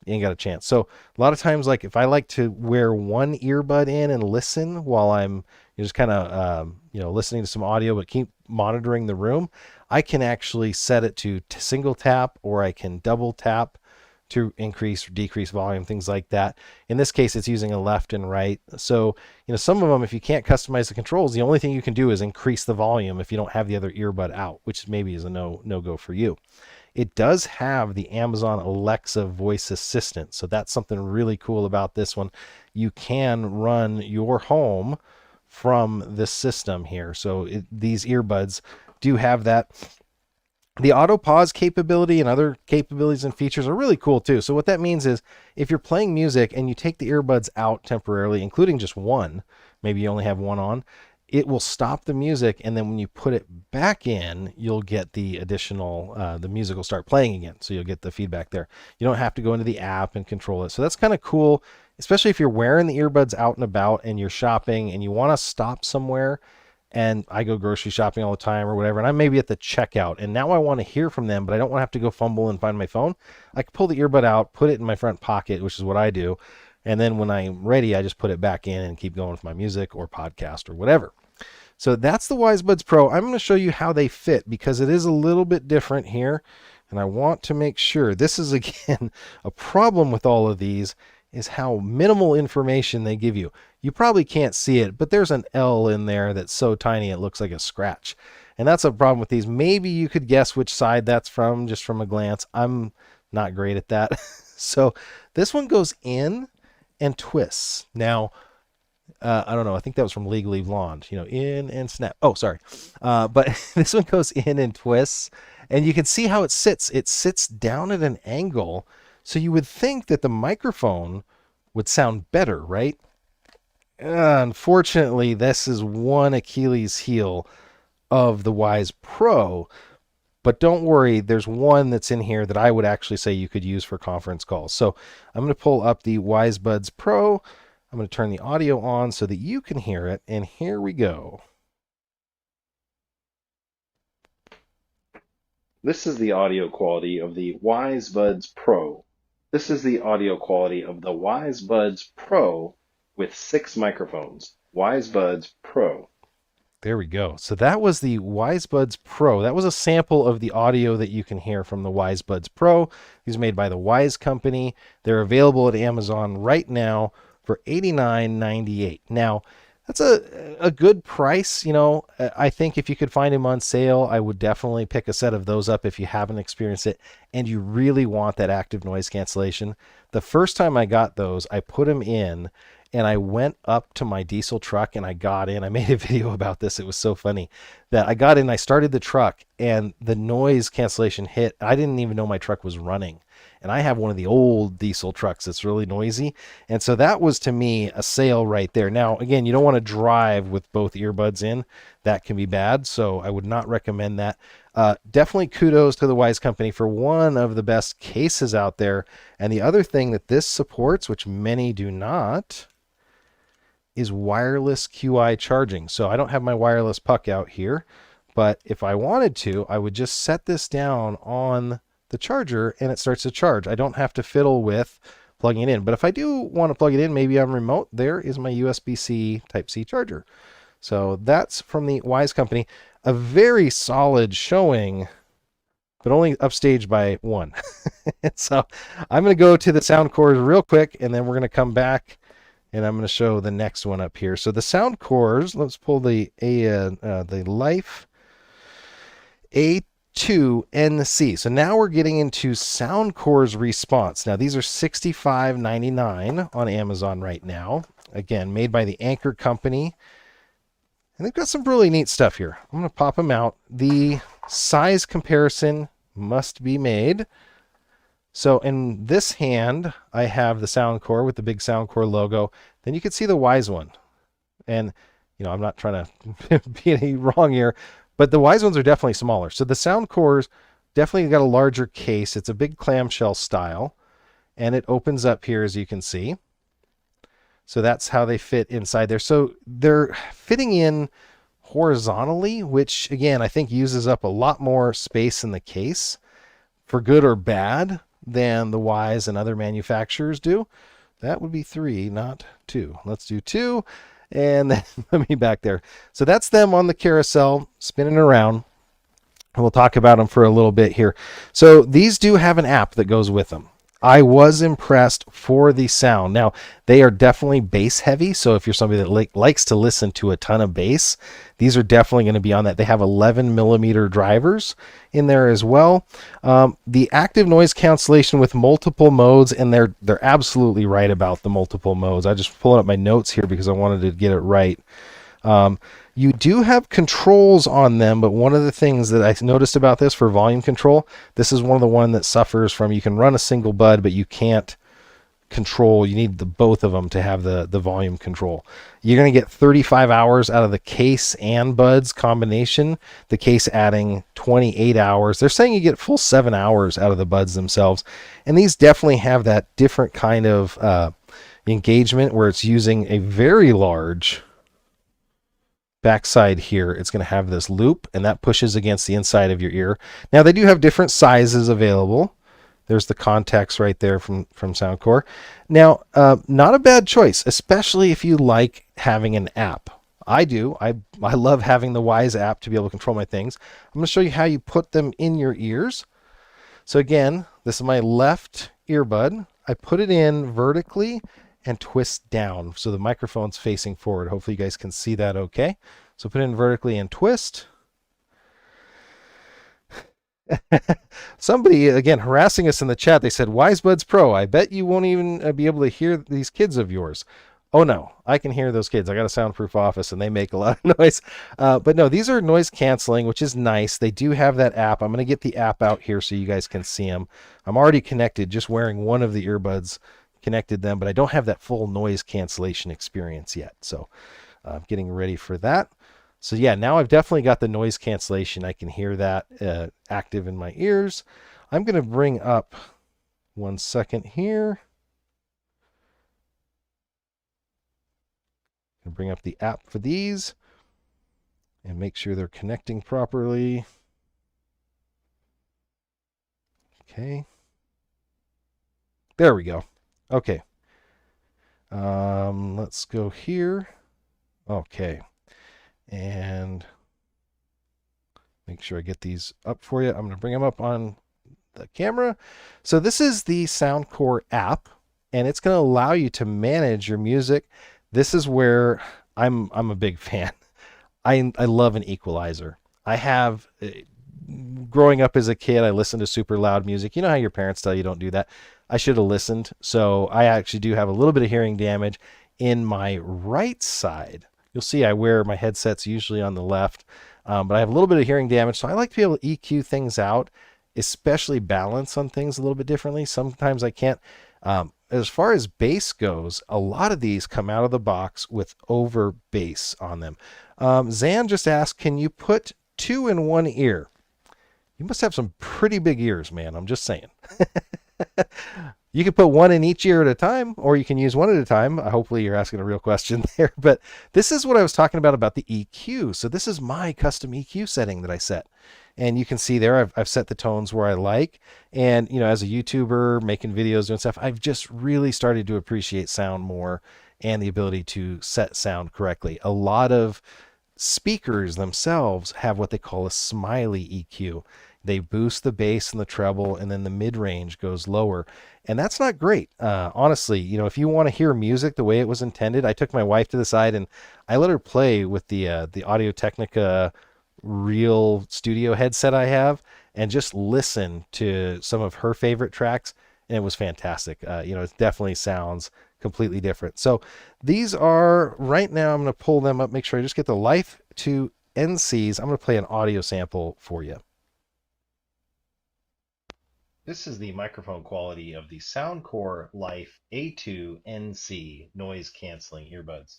you ain't got a chance. So a lot of times, like if I like to wear one earbud in and listen while I'm just kind of, listening to some audio, but keep monitoring the room, I can actually set it to single tap, or I can double tap to increase or decrease volume, things like that. In this case, it's using a left and right. So, some of them, if you can't customize the controls, the only thing you can do is increase the volume if you don't have the other earbud out, which maybe is a no-go for you. It does have the Amazon Alexa voice assistant. So that's something really cool about this one. You can run your home from this system here. So these earbuds do have that. The auto pause capability and other capabilities and features are really cool too. So what that means is if you're playing music and you take the earbuds out temporarily, including just one, maybe you only have one on, it will stop the music. And then when you put it back in, you'll get the additional, the music will start playing again. So you'll get the feedback there. You don't have to go into the app and control it. So that's kind of cool, especially if you're wearing the earbuds out and about and you're shopping and you want to stop somewhere. And I go grocery shopping all the time or whatever, and I may be at the checkout, and now I want to hear from them, but I don't want to have to go fumble and find my phone. I can pull the earbud out, put it in my front pocket, which is what I do, and then when I'm ready, I just put it back in and keep going with my music or podcast or whatever. So that's the Wisebuds Pro. I'm going to show you how they fit because it is a little bit different here, and I want to make sure. This is, again, a problem with all of these is how minimal information they give you. You probably can't see it, but there's an L in there that's so tiny it looks like a scratch. And that's a problem with these. Maybe you could guess which side that's from just from a glance. I'm not great at that. So this one goes in and twists. Now, I don't know. I think that was from Legally Blonde. You know, in and snap. Oh, sorry. But this one goes in and twists. And you can see how it sits. It sits down at an angle. So you would think that the microphone would sound better, right? Unfortunately, this is one Achilles heel of the Wyze Pro. But don't worry, there's one that's in here that I would actually say you could use for conference calls. So I'm going to pull up the Wisebuds Pro. I'm going to turn the audio on so that you can hear it. And here we go. This is the audio quality of the Wisebuds Pro. This is the audio quality of the Wisebuds Pro with 6 microphones. Wisebuds Pro. There we go. So that was the Wisebuds Pro. That was a sample of the audio that you can hear from the Wisebuds Pro. These are made by the Wyze company. They're available at Amazon right now for $89.98. Now, that's a good price. You know, I think if you could find them on sale, I would definitely pick a set of those up if you haven't experienced it and you really want that active noise cancellation. The first time I got those, I put them in and I went up to my diesel truck and I got in. I made a video about this. It was so funny that I got in, I started the truck and the noise cancellation hit. I didn't even know my truck was running. And I have one of the old diesel trucks that's really noisy. And so that was, to me, a sale right there. Now, again, you don't want to drive with both earbuds in. That can be bad. So I would not recommend that. Definitely kudos to the Wyze company for one of the best cases out there. And the other thing that this supports, which many do not, is wireless QI charging. So I don't have my wireless puck out here, but if I wanted to, I would just set this down on the charger and it starts to charge. I don't have to fiddle with plugging it in. But if I do want to plug it in, maybe I'm remote, there is my USB-C Type-C charger. So that's from the Wyze company. A very solid showing, but only upstaged by one. So I'm going to go to the Soundcores real quick, and then we're going to come back and I'm going to show the next one up here. So the Soundcores, let's pull the Life A2NC. So now we're getting into Soundcore's response. Now these are $65.99 on Amazon right now. Again, made by the Anchor company. And they've got some really neat stuff here. I'm going to pop them out. The size comparison must be made. So in this hand, I have the Soundcore with the big Soundcore logo. Then you can see the Wyze one. And, you know, I'm not trying to be any wrong here, but the Wyze ones are definitely smaller. So the Soundcore's definitely got a larger case. It's a big clamshell style, and it opens up here, as you can see. So that's how they fit inside there. So they're fitting in horizontally, which again, I think uses up a lot more space in the case for good or bad than the Wyze and other manufacturers do. That would be 3, not 2. Let's do 2. And then let me back there. So that's them on the carousel spinning around. And we'll talk about them for a little bit here. So these do have an app that goes with them. I was impressed for the sound. Now, they are definitely bass heavy. So if you're somebody that likes to listen to a ton of bass, these are definitely going to be on that. They have 11 millimeter drivers in there as well. The active noise cancellation with multiple modes, and they're absolutely right about the multiple modes. I just pulling up my notes here because I wanted to get it right. You do have controls on them, but one of the things that I noticed about this for volume control, this is one of the one that suffers from, you can run a single bud, but you can't control. You need both of them to have the volume control. You're going to get 35 hours out of the case and buds combination, the case adding 28 hours. They're saying you get full 7 hours out of the buds themselves. And these definitely have that different kind of engagement where it's using a very large backside here. It's going to have this loop, and that pushes against the inside of your ear. Now they do have different sizes available. There's the contacts right there from Soundcore. Now, not a bad choice, especially if you like having an app. I do. I love having the Wyze app to be able to control my things. I'm going to show you how you put them in your ears. So again, this is my left earbud. I put it in vertically and twist down. So the microphone's facing forward. Hopefully you guys can see that okay. So put it in vertically and twist. Somebody, again, harassing us in the chat, they said, Wisebuds Pro, I bet you won't even be able to hear these kids of yours. Oh no, I can hear those kids. I got a soundproof office and they make a lot of noise. But no, these are noise canceling, which is nice. They do have that app. I'm going to get the app out here so you guys can see them. I'm already connected, just wearing one of the earbuds, connected them, but I don't have that full noise cancellation experience yet. So I'm getting ready for that. So yeah, now I've definitely got the noise cancellation. I can hear that active in my ears. I'm going to bring up 1 second here. Bring up the app for these and make sure they're connecting properly. Okay. There we go. Okay. Let's go here. Okay. And make sure I get these up for you. I'm going to bring them up on the camera. So this is the Soundcore app, and it's going to allow you to manage your music. This is where I'm a big fan. I love an equalizer. I have, growing up as a kid, I listened to super loud music. You know how your parents tell you don't do that? I should have listened. So I actually do have a little bit of hearing damage in my right side. You'll see I wear my headsets usually on the left, but I have a little bit of hearing damage. So I like to be able to EQ things out, especially balance on things a little bit differently. Sometimes I can't. As far as bass goes, a lot of these come out of the box with over bass on them. Zan just asked, can you put 2 in one ear? You must have some pretty big ears, man. I'm just saying. You can put 1 in each ear at a time, or you can use 1 at a time. Hopefully you're asking a real question there, but this is what I was talking about the EQ. So this is my custom EQ setting that I set. And you can see there, I've set the tones where I like. And, you know, as a YouTuber making videos, doing stuff, I've just really started to appreciate sound more and the ability to set sound correctly. A lot of speakers themselves have what they call a smiley EQ. They boost the bass and the treble, and then the mid-range goes lower. And that's not great. Honestly, you know, if you want to hear music the way it was intended, I took my wife to the side and I let her play with the Audio-Technica real studio headset I have and just listen to some of her favorite tracks, and it was fantastic. You know, it definitely sounds completely different. So these are, right now I'm going to pull them up, make sure I just get the Life 2 NCs. I'm going to play an audio sample for you. This is the microphone quality of the Soundcore Life A2 NC noise canceling earbuds.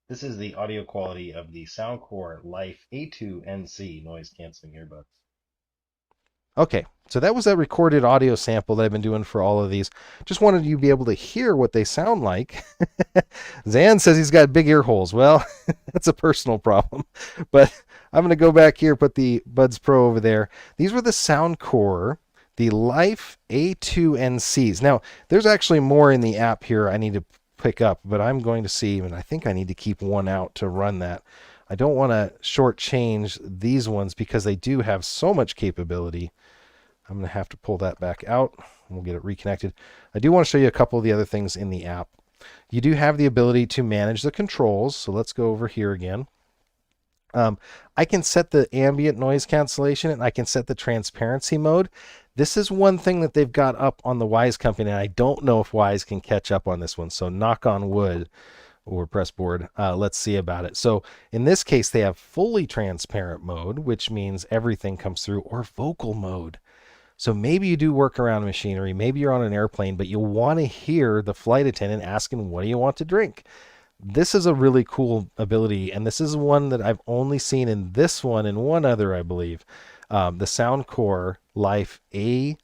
This is the audio quality of the Soundcore Life A2 NC noise canceling earbuds. Okay, so that was that recorded audio sample that I've been doing for all of these. Just wanted you to be able to hear what they sound like. Zan says he's got big ear holes. Well, that's a personal problem. But I'm going to go back here, put the Buds Pro over there. These were the Soundcore, the Life A2 NCs. Now, there's actually more in the app here I need to pick up, but I'm going to see, and I think I need to keep one out to run that. I don't want to shortchange these ones because they do have so much capability. I'm going to have to pull that back out and we'll get it reconnected. I do want to show you a couple of the other things in the app. You do have the ability to manage the controls. So let's go over here again. I can set the ambient noise cancellation and I can set the transparency mode. This is one thing that they've got up on the Wyze company, and I don't know if Wyze can catch up on this one. So knock on wood or press board. Let's see about it. So in this case, they have fully transparent mode, which means everything comes through, or vocal mode. So maybe you do work around machinery, maybe you're on an airplane, but you want to hear the flight attendant asking, what do you want to drink? This is a really cool ability, and this is one that I've only seen in this one and one other, I believe. The Soundcore Life A2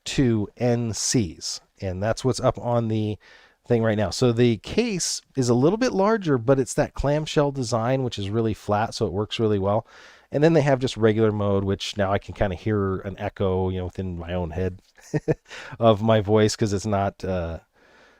NCs, and that's what's up on the thing right now. So the case is a little bit larger, but it's that clamshell design, which is really flat, so it works really well. And then they have just regular mode, which now I can kind of hear an echo, you know, within my own head of my voice because it's not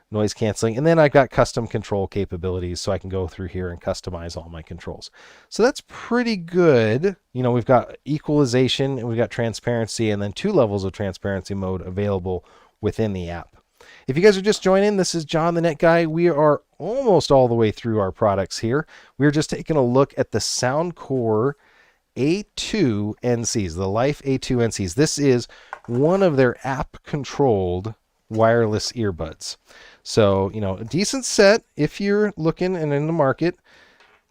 noise canceling. And then I've got custom control capabilities, so I can go through here and customize all my controls. So that's pretty good. You know, we've got equalization and we've got transparency, and then 2 levels of transparency mode available within the app. if you guys are just joining, this is John the Net Guy. We are almost all the way through our products here. We're just taking a look at the Soundcore A2 NCs, the Life A2 NCs. This is one of their app-controlled wireless earbuds. So, you know, a decent set if you're looking and in the market.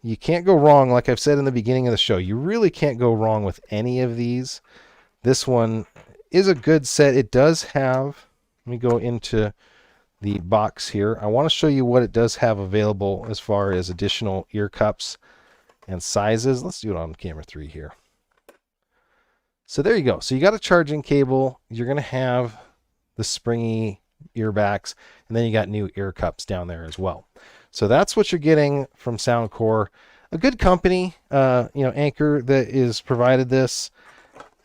You can't go wrong, like I've said in the beginning of the show. You really can't go wrong with any of these. This one is a good set. It does have, let me go into the box here. I want to show you what it does have available as far as additional ear cups and sizes. Let's do it on camera 3 here. So there you go. So you got a charging cable. You're going to have the springy ear backs, and then you got new ear cups down there as well. So that's what you're getting from Soundcore. A good company, Anchor, that is provided this.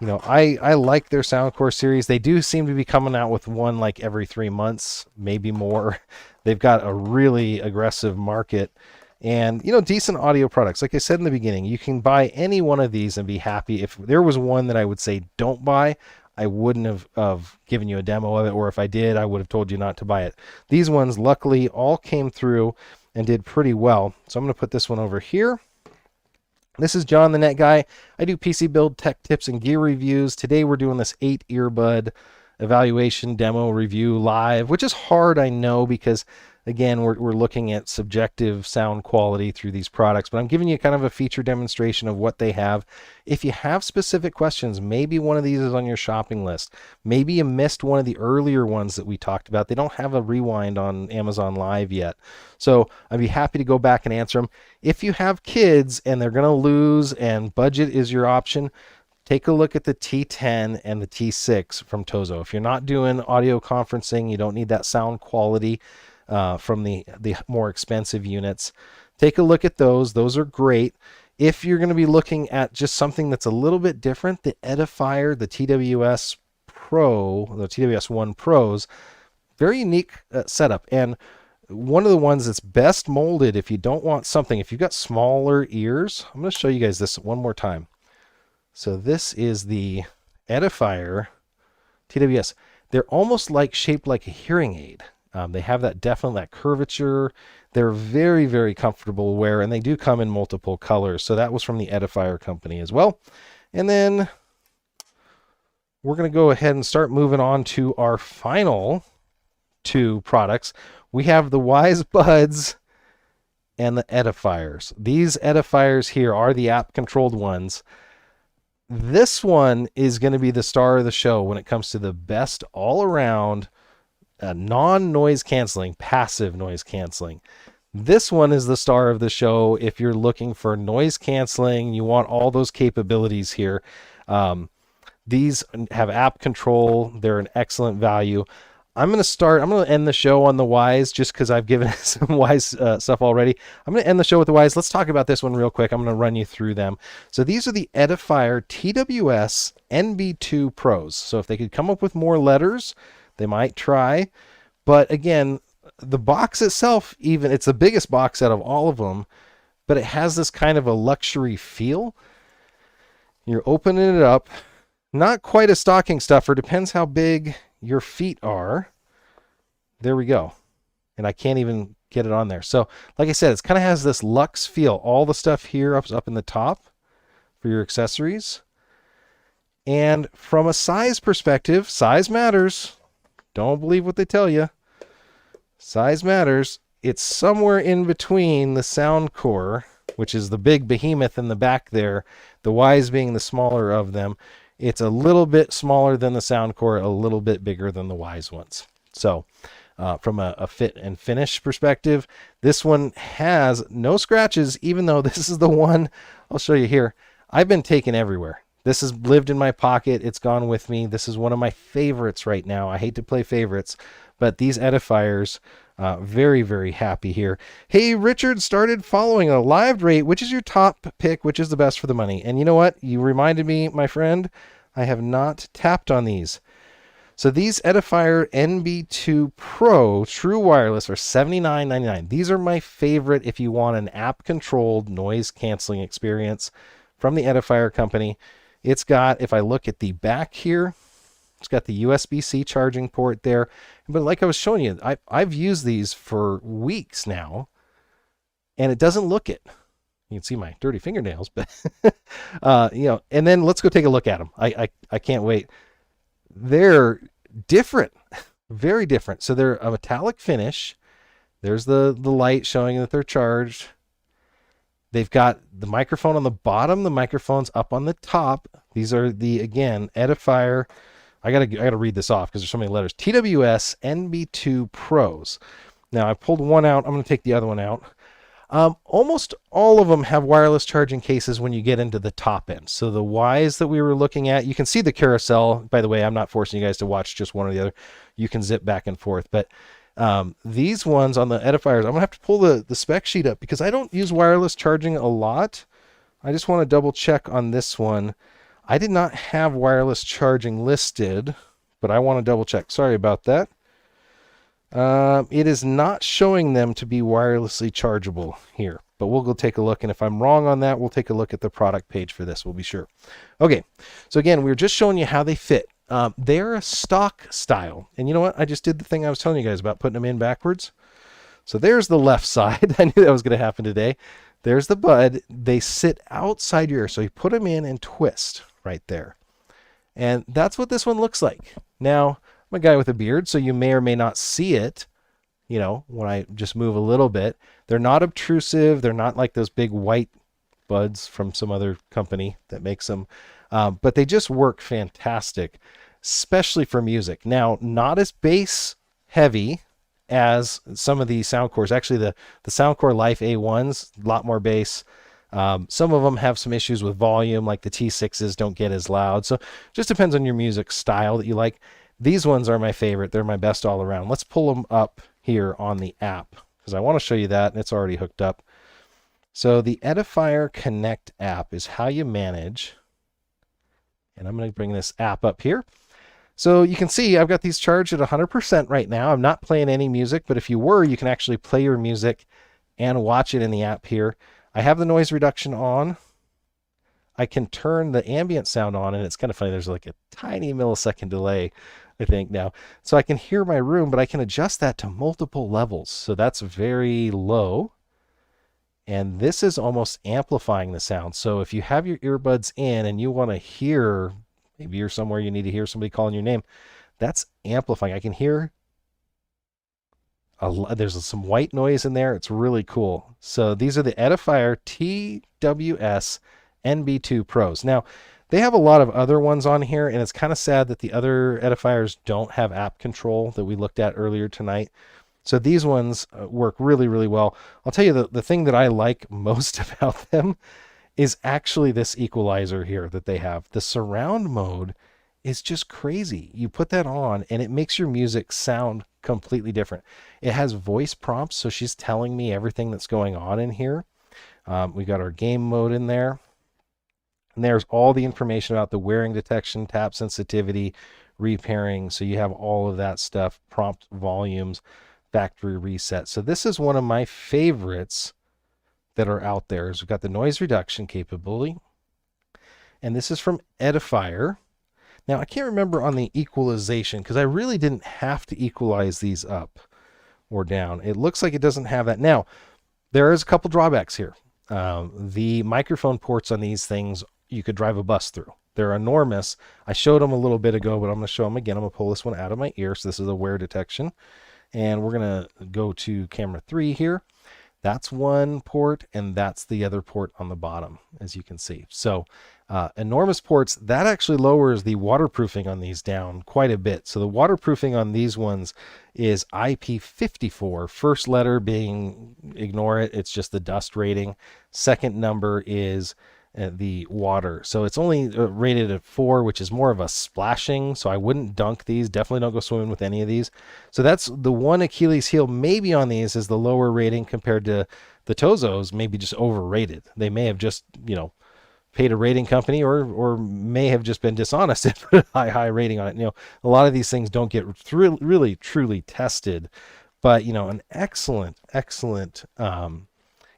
You know, I like their Soundcore series. They do seem to be coming out with one like every 3 months, maybe more. They've got a really aggressive market and, you know, decent audio products. Like I said in the beginning, you can buy any one of these and be happy. If there was one that I would say don't buy, I wouldn't have given you a demo of it, or if I did, I would have told you not to buy it. These ones, luckily, all came through and did pretty well. So I'm going to put this one over here. This is John the Net Guy. I do PC build, tech tips, and gear reviews. Today we're doing this 8 earbud evaluation demo review live, which is hard, I know, because again, we're looking at subjective sound quality through these products, but I'm giving you kind of a feature demonstration of what they have. If you have specific questions, maybe one of these is on your shopping list. Maybe you missed one of the earlier ones that we talked about. They don't have a rewind on Amazon Live yet. So I'd be happy to go back and answer them. If you have kids and they're going to lose and budget is your option, take a look at the T10 and the T6 from Tozo. If you're not doing audio conferencing, you don't need that sound quality from the more expensive units. Take a look at those. Those are great. If you're going to be looking at just something that's a little bit different, the Edifier, the TWS Pro, the TW S1 Pros, very unique setup. And one of the ones that's best molded if you don't want something, if you've got smaller ears, I'm going to show you guys this one more time. So this is the Edifier TWS. They're almost like shaped like a hearing aid. They have that curvature. They're very, very comfortable to wear, and they do come in multiple colors. So that was from the Edifier company as well. And then we're going to go ahead and start moving on to our final 2 products. We have the Wisebuds and the Edifiers. These Edifiers here are the app-controlled ones. This one is going to be the star of the show when it comes to the best all-around non-noise canceling, passive noise canceling. This one is the star of the show if you're looking for noise canceling, you want all those capabilities here. These have app control. They're an excellent value. I'm going to end the show on the Wyze just because I've given some Wyze stuff already. I'm going to end the show with the Wyze. Let's talk about this one real quick. I'm going to run you through them. So these are the Edifier TWS Nb2 Pros. So if they could come up with more letters, they might try. But again, the box itself, it's the biggest box out of all of them, but it has this kind of a luxury feel. You're opening it up. Not quite a stocking stuffer. Depends how big your feet are. There we go. And I can't even get it on there. So like I said, it kind of has this luxe feel. All the stuff here up in the top for your accessories. And from a size perspective, size matters. Don't believe what they tell you. Size matters. It's somewhere in between the Soundcore, which is the big behemoth in the back there, the Wyze being the smaller of them. It's a little bit smaller than the Soundcore, a little bit bigger than the Wyze ones. So from a fit and finish perspective, this one has no scratches, even though this is the one I'll show you here. I've been taken everywhere. This has lived in my pocket. It's gone with me. This is one of my favorites right now. I hate to play favorites, but these Edifiers, very, very happy here. Hey, Richard started following a live rate. Which is your top pick? Which is the best for the money? And you know what? You reminded me, my friend, I have not tapped on these. So these Edifier Mb2 Pro True Wireless are $79.99. These are my favorite if you want an app-controlled noise canceling experience from the Edifier company. It's got, if I look at the back here, It's got the USB-C charging port there. But like I was showing you, I've used these for weeks now, and it doesn't look it. You can see my dirty fingernails, but you know. And then let's go take a look at them. I can't wait. They're different, very different. So they're a metallic finish. There's the light showing that they're charged. They've got the microphone on the bottom. The microphone's up on the top. These are the, again, Edifier. I gotta read this off because there's so many letters. TW Nb2 Pros. Now I pulled one out. I'm gonna take the other one out. Almost all of them have wireless charging cases when you get into the top end. So the Wyze that we were looking at, you can see the carousel. By the way, I'm not forcing you guys to watch just one or the other. You can zip back and forth. But these ones on the Edifiers, I'm going to have to pull the spec sheet up because I don't use wireless charging a lot. I just want to double check on this one. I did not have wireless charging listed, but I want to double check. Sorry about that. It is not showing them to be wirelessly chargeable here, but we'll go take a look. And if I'm wrong on that, we'll take a look at the product page for this. We'll be sure. Okay. So again, we were just showing you how they fit. They're a stock style. And you know what? I just did the thing I was telling you guys about putting them in backwards. So there's the left side. I knew that was going to happen today. There's the bud. They sit outside your ear. So you put them in and twist right there. And that's what this one looks like. Now, I'm a guy with a beard, so you may or may not see it, you know, when I just move a little bit. They're not obtrusive. They're not like those big white buds from some other company that makes them. But they just work fantastic, especially for music. Now, not as bass heavy as some of the Soundcores. Actually, the Soundcore Life A1s, a lot more bass. Some of them have some issues with volume, like the T6s don't get as loud. So it just depends on your music style that you like. These ones are my favorite. They're my best all around. Let's pull them up here on the app because I want to show you that, and it's already hooked up. So the Edifier Connect App is how you manage. And I'm going to bring this app up here. So you can see I've got these charged at 100% right now. I'm not playing any music, but if you were, you can actually play your music and watch it in the app here. I have the noise reduction on. I can turn the ambient sound on, and it's kind of funny. There's like a tiny millisecond delay, I think, now. So I can hear my room, but I can adjust that to multiple levels. So that's very low. And this is almost amplifying the sound. So if you have your earbuds in and you want to hear, maybe you're somewhere you need to hear somebody calling your name, that's amplifying. I can hear there's some white noise in there. It's really cool. So these are the Edifier Tws Nb2 Pros. Now, they have a lot of other ones on here, and it's kind of sad that the other Edifiers don't have app control that we looked at earlier tonight. So these ones work really, really well. I'll tell you the thing that I like most about them is actually this equalizer here that they have. The surround mode is just crazy. You put that on and it makes your music sound completely different. It has voice prompts, so she's telling me everything that's going on in here. We got our game mode in there. And there's all the information about the wearing detection, tap sensitivity, repairing. So you have all of that stuff, prompt volumes, factory reset. So this is one of my favorites that are out there. We've got the noise reduction capability. And this is from Edifier. Now, I can't remember on the equalization because I really didn't have to equalize these up or down. It looks like it doesn't have that. Now, there is a couple drawbacks here. The microphone ports on these things, you could drive a bus through. They're enormous. I showed them a little bit ago, but I'm going to show them again. I'm going to pull this one out of my ear. So this is a wear detection. And we're going to go to camera 3 here. That's one port, and that's the other port on the bottom, as you can see. So enormous ports. That actually lowers the waterproofing on these down quite a bit. So the waterproofing on these ones is IP54. First letter being, ignore it, it's just the dust rating. Second number is the water. So it's only rated at 4, which is more of a splashing. So I wouldn't dunk these. Definitely don't go swimming with any of these. So that's the one Achilles heel maybe on these is the lower rating compared to the Tozos, maybe just overrated. They may have just, you know, paid a rating company or may have just been dishonest and put a high rating on it. You know, a lot of these things don't get really truly tested, but you know, an excellent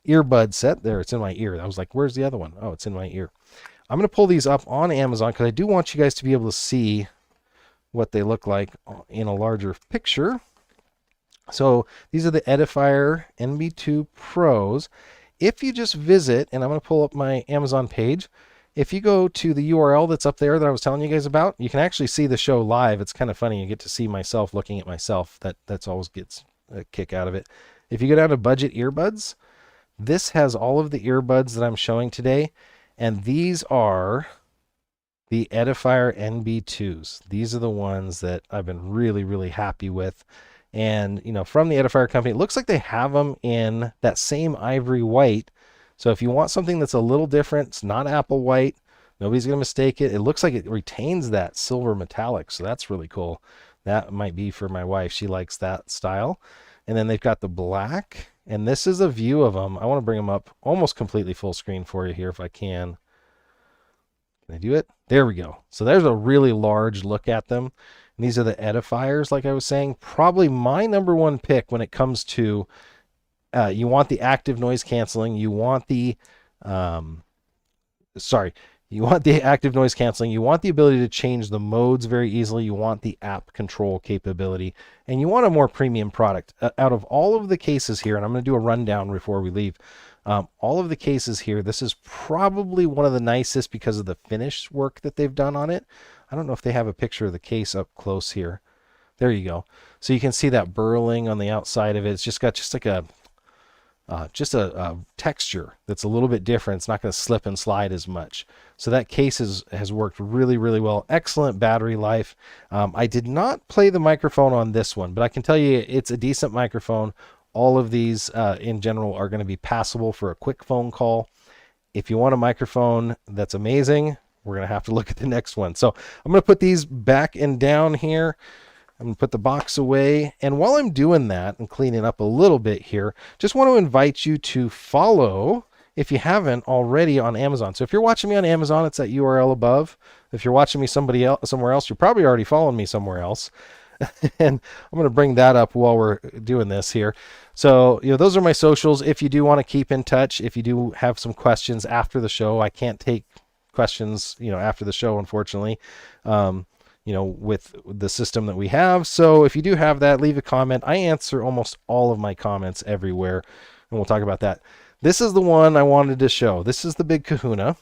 earbud set there. It's in my ear. I was like, where's the other one? Oh, it's in my ear. I'm going to pull these up on Amazon because I do want you guys to be able to see what they look like in a larger picture. So these are the Edifier Mb2 Pros. If you just visit, and I'm going to pull up my Amazon page, if you go to the URL that's up there that I was telling you guys about, you can actually see the show live. It's kind of funny. You get to see myself looking at myself. That's always gets a kick out of it. If you go down to budget earbuds, this has all of the earbuds that I'm showing today, and these are the Edifier Nb2s. These are the ones that I've been really, really happy with. And, you know, from the Edifier company, it looks like they have them in that same ivory white. So if you want something that's a little different, it's not apple white, nobody's going to mistake it. It looks like it retains that silver metallic, so that's really cool. That might be for my wife. She likes that style. And then they've got the black, and this is a view of them. I want to bring them up almost completely full screen for you here if I can. Can I do it? There we go. So there's a really large look at them. And these are the Edifiers, like I was saying. Probably my number one pick when it comes to you want the active noise canceling. You want the you want the active noise canceling. You want the ability to change the modes very easily. You want the app control capability, and you want a more premium product. Out of all of the cases here, and I'm going to do a rundown before we leave. All of the cases here, this is probably one of the nicest because of the finish work that they've done on it. I don't know if they have a picture of the case up close here. There you go. So you can see that burling on the outside of it. It's just got like a texture that's a little bit different. It's not going to slip and slide as much. So that case has worked really, really well. Excellent battery life. I did not play the microphone on this one, but I can tell you it's a decent microphone. All of these in general are going to be passable for a quick phone call. If you want a microphone that's amazing, we're going to have to look at the next one. So I'm going to put these back and down here. I'm going to put the box away. And while I'm doing that and cleaning up a little bit here, just want to invite you to follow, if you haven't already, on Amazon. So if you're watching me on Amazon, it's that URL above. If you're watching me somewhere else, you're probably already following me somewhere else. And I'm going to bring that up while we're doing this here. So, you know, those are my socials. If you do want to keep in touch, if you do have some questions after the show, I can't take questions, you know, after the show, unfortunately. You know, with the system that we have. So if you do have that, leave a comment. I answer almost all of my comments everywhere, and we'll talk about that. This is the one I wanted to show. This is the big Kahuna.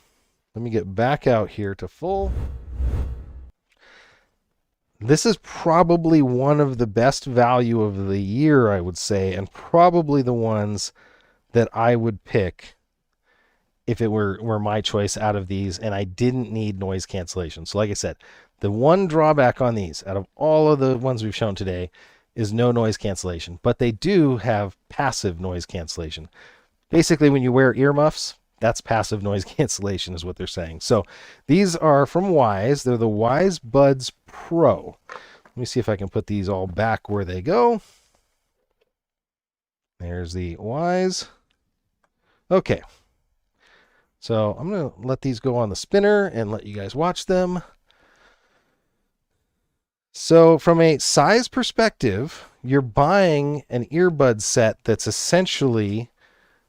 Let me get back out here to full. This is probably one of the best value of the year, I would say, and probably the ones that I would pick if it were my choice out of these and I didn't need noise cancellation. So like I said, the one drawback on these, out of all of the ones we've shown today, is no noise cancellation. But they do have passive noise cancellation. Basically, when you wear earmuffs, that's passive noise cancellation is what they're saying. So these are from Wyze. They're the Wisebuds Pro. Let me see if I can put these all back where they go. There's the Wyze. Okay. So I'm going to let these go on the spinner and let you guys watch them. So from a size perspective, you're buying an earbud set that's essentially,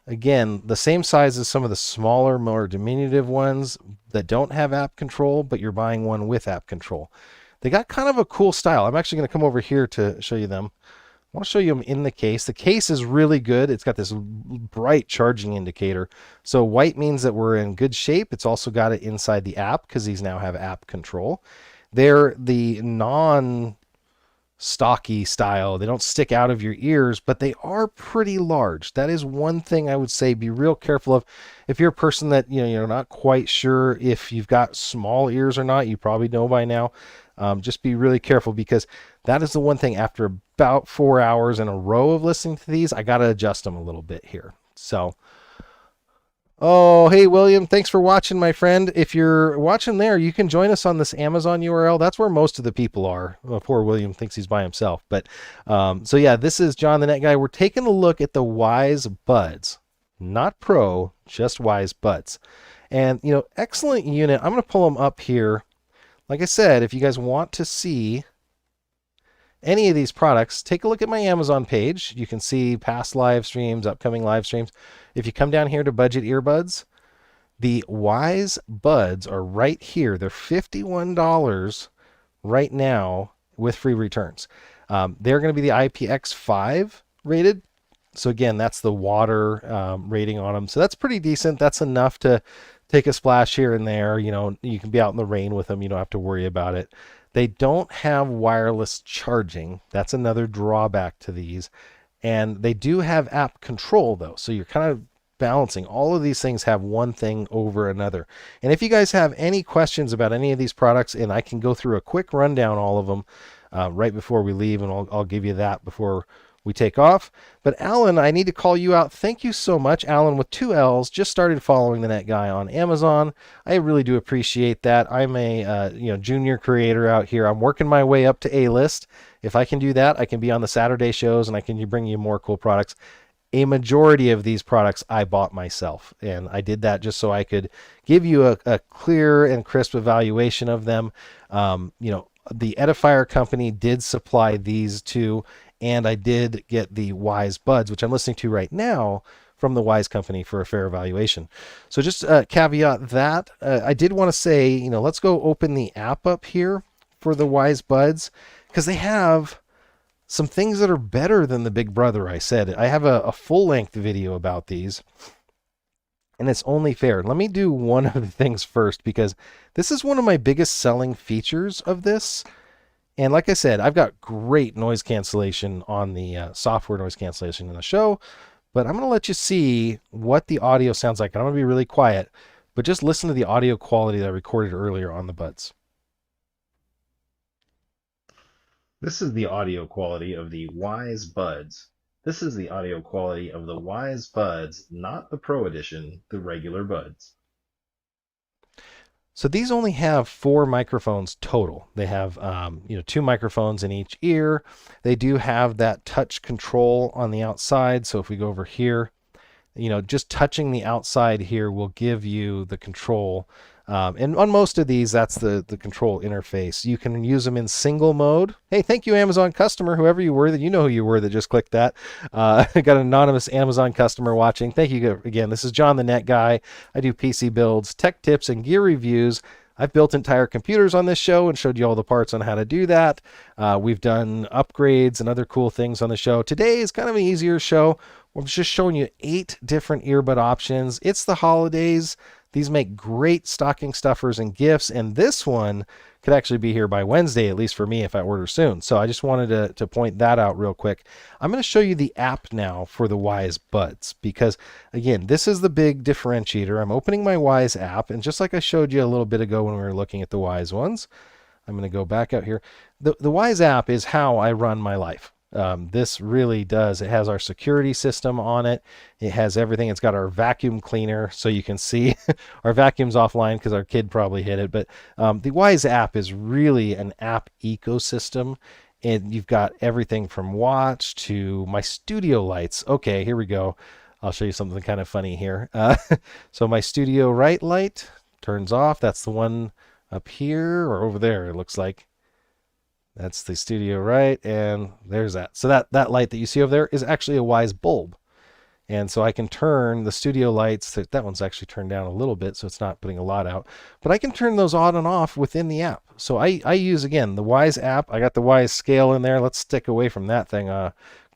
again, the same size as some of the smaller, more diminutive ones that don't have app control, but you're buying one with app control. They got kind of a cool style. I'm actually going to come over here to show you them. I want to show you them in the case. The case is really good. It's got this bright charging indicator. So white means that we're in good shape. It's also got it inside the app because these now have app control. They're the non-stocky style. They don't stick out of your ears, but they are pretty large. That is one thing I would say be real careful of. If you're a person that, you know, you're not quite sure if you've got small ears or not, you probably know by now. Just be really careful because that is the one thing after about 4 hours in a row of listening to these, I got to adjust them a little bit here. So, oh, hey, William, thanks for watching, my friend. If you're watching there, you can join us on this Amazon URL. That's where most of the people are. Well, poor William thinks he's by himself. But so, yeah, this is John the Net Guy. We're taking a look at the Wisebuds, not Pro, just Wisebuds. And, you know, excellent unit. I'm going to pull them up here. Like I said, if you guys want to see any of these products, take a look at my Amazon page. You can see past live streams, upcoming live streams. If you come down here to budget earbuds, the Wisebuds are right here. They're $51 right now with free returns. They're going to be the IPX5 rated. So again, that's the water rating on them. So that's pretty decent. That's enough to take a splash here and there. You know, you can be out in the rain with them. You don't have to worry about it. They don't have wireless charging. That's another drawback to these. And they do have app control though. So you're kind of balancing. All of these things have one thing over another. And if you guys have any questions about any of these products, and I can go through a quick rundown all of them right before we leave, and I'll give you that before we take off. But Alan, I need to call you out. Thank you so much. Alan with 2 L's just started following the Net Guy on Amazon. I really do appreciate that. I'm a junior creator out here. I'm working my way up to A-list. If I can do that, I can be on the Saturday shows and I can bring you more cool products. A majority of these products I bought myself, and I did that just so I could give you a clear and crisp evaluation of them. The Edifier company did supply these two, and I did get the Wisebuds, which I'm listening to right now, from the Wyze company for a fair evaluation. So just caveat that. I did want to say, let's go open the app up here for the Wisebuds, because they have some things that are better than the Big Brother. I said I have a full-length video about these, and it's only fair. Let me do one of the things first, because this is one of my biggest selling features of this. And like I said, I've got great noise cancellation on the software noise cancellation in the show, but I'm going to let you see what the audio sounds like. I'm going to be really quiet, but just listen to the audio quality that I recorded earlier on the buds. This is the audio quality of the Wisebuds. This is the audio quality of the Wisebuds, not the Pro Edition, the regular buds. So these only have 4 microphones total. They have 2 microphones in each ear. They do have that touch control on the outside. So if we go over here, just touching the outside here will give you the control. And on most of these, that's the control interface. You can use them in single mode. Hey, thank you, Amazon customer, whoever you were, that you know who you were that just clicked that. I got an anonymous Amazon customer watching. Thank you again. This is John the Net Guy. I do PC builds, tech tips, and gear reviews. I've built entire computers on this show and showed you all the parts on how to do that. We've done upgrades and other cool things on the show. Today is kind of an easier show. We're just showing you 8 different earbud options. It's the holidays. These make great stocking stuffers and gifts, and this one could actually be here by Wednesday, at least for me if I order soon. So I just wanted to point that out real quick. I'm going to show you the app now for the Wisebuds, because again, this is the big differentiator. I'm opening my Wyze app, and just like I showed you a little bit ago when we were looking at the Wyze ones, I'm going to go back out here. The Wyze app is how I run my life. This really does. It has our security system on it. It has everything. It's got our vacuum cleaner, so you can see our vacuum's offline because our kid probably hit it. But the Wyze app is really an app ecosystem, and you've got everything from watch to my studio lights. Okay, here we go. I'll show you something kind of funny here. So my studio right light turns off. That's the one up here or over there, it looks like. That's the studio right, and there's that. So that light that you see over there is actually a Wyze bulb. And so I can turn the studio lights, that one's actually turned down a little bit, so it's not putting a lot out. But I can turn those on and off within the app. So I use, again, the Wyze app. I got the Wyze scale in there. Let's stick away from that thing.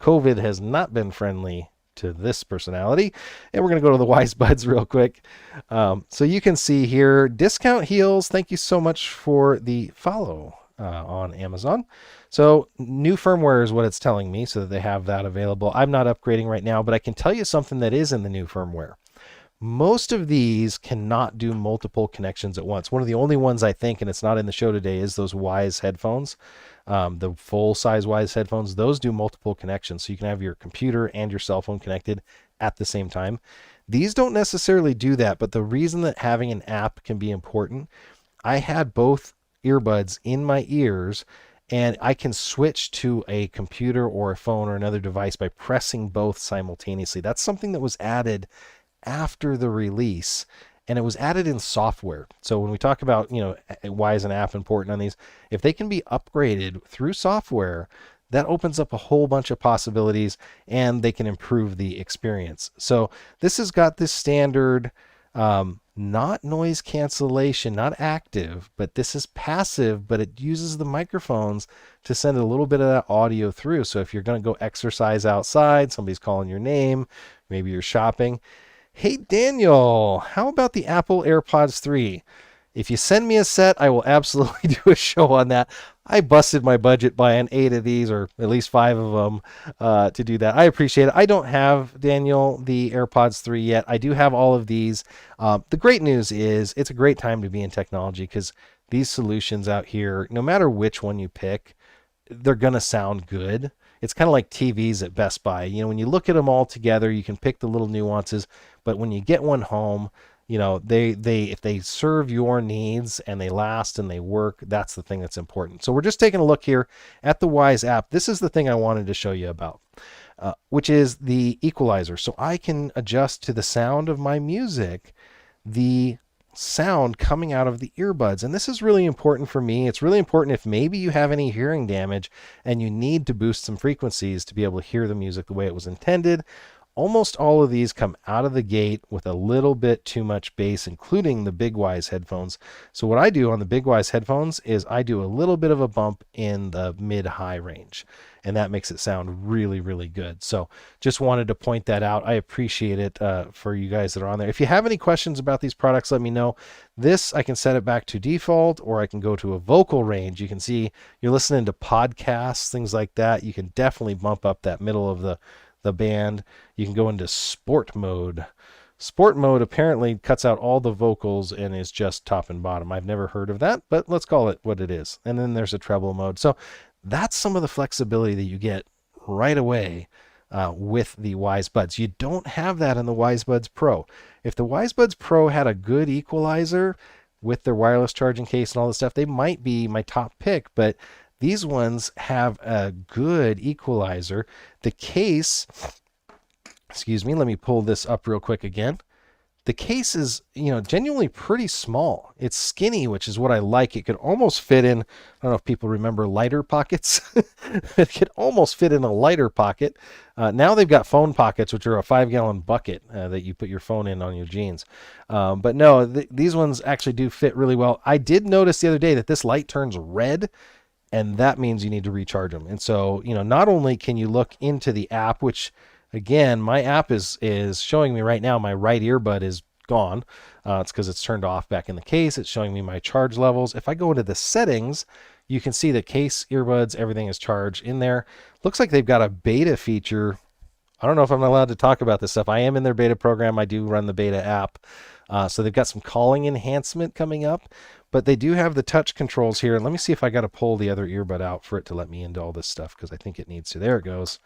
COVID has not been friendly to this personality. And we're going to go to the Wisebuds real quick. So you can see here, Discount Heels, thank you so much for the follow. On Amazon. So new firmware is what it's telling me, so that they have that available. I'm not upgrading right now, but I can tell you something that is in the new firmware. Most of these cannot do multiple connections at once. One of the only ones I think, and it's not in the show today, is those Wyze headphones. The full-size Wyze headphones, those do multiple connections, so you can have your computer and your cell phone connected at the same time. These don't necessarily do that, but the reason that having an app can be important, I had both earbuds in my ears, and I can switch to a computer or a phone or another device by pressing both simultaneously. That's something that was added after the release, and it was added in software. So when we talk about, why is an app important on these, if they can be upgraded through software, that opens up a whole bunch of possibilities, and they can improve the experience. So this has got this standard not noise cancellation, not active, but this is passive, but it uses the microphones to send a little bit of that audio through. So if you're going to go exercise outside, somebody's calling your name, maybe you're shopping. Hey, Daniel, how about the Apple AirPods 3? If you send me a set, I will absolutely do a show on that. I busted my budget buying 8 of these, or at least 5 of them, to do that. I appreciate it. I don't have, Daniel, the AirPods 3 yet. I do have all of these. The great news is it's a great time to be in technology because these solutions out here, no matter which one you pick, they're going to sound good. It's kind of like TVs at Best Buy. You know, when you look at them all together, you can pick the little nuances, but when you get one home, you know, they if they serve your needs and they last and they work, that's the thing that's important. So we're just taking a look here at the Wyze app. This is the thing I wanted to show you about, which is the equalizer. So I can adjust to the sound of my music the sound coming out of the earbuds. And this is really important for me. It's really important if maybe you have any hearing damage and you need to boost some frequencies to be able to hear the music the way it was intended. Almost all of these come out of the gate with a little bit too much bass, including the Big Wyze headphones. So what I do on the Big Wyze headphones is I do a little bit of a bump in the mid-high range, and that makes it sound really, really good. So just wanted to point that out. I appreciate it for you guys that are on there. If you have any questions about these products, let me know. This, I can set it back to default, or I can go to a vocal range. You can see you're listening to podcasts, things like that. You can definitely bump up that middle of the band. You can go into sport mode. Sport mode apparently cuts out all the vocals and is just top and bottom. I've never heard of that, but let's call it what it is. And then there's a treble mode. So that's some of the flexibility that you get right away with the Wisebuds. You don't have that in the Wisebuds Pro. If the Wisebuds Pro had a good equalizer with their wireless charging case and all this stuff, they might be my top pick, but these ones have a good equalizer. The case, excuse me, let me pull this up real quick again. The case is, you know, genuinely pretty small. It's skinny, which is what I like. It could almost fit in, I don't know if people remember lighter pockets. It could almost fit in a lighter pocket. Now they've got phone pockets, which are a 5-gallon bucket that you put your phone in on your jeans. But no, these ones actually do fit really well. I did notice the other day that this light turns red, and that means you need to recharge them. And so, you know, not only can you look into the app, which again, my app is showing me right now my right earbud is gone. It's because it's turned off back in the case. It's showing me my charge levels. If I go into the settings, you can see the case, earbuds, everything is charged in there. Looks like they've got a beta feature. I don't know if I'm allowed to talk about this stuff. I am in their beta program. I do run the beta app. So they've got some calling enhancement coming up, but they do have the touch controls here. And let me see if I got to pull the other earbud out for it to let me into all this stuff, because I think it needs to. There it goes.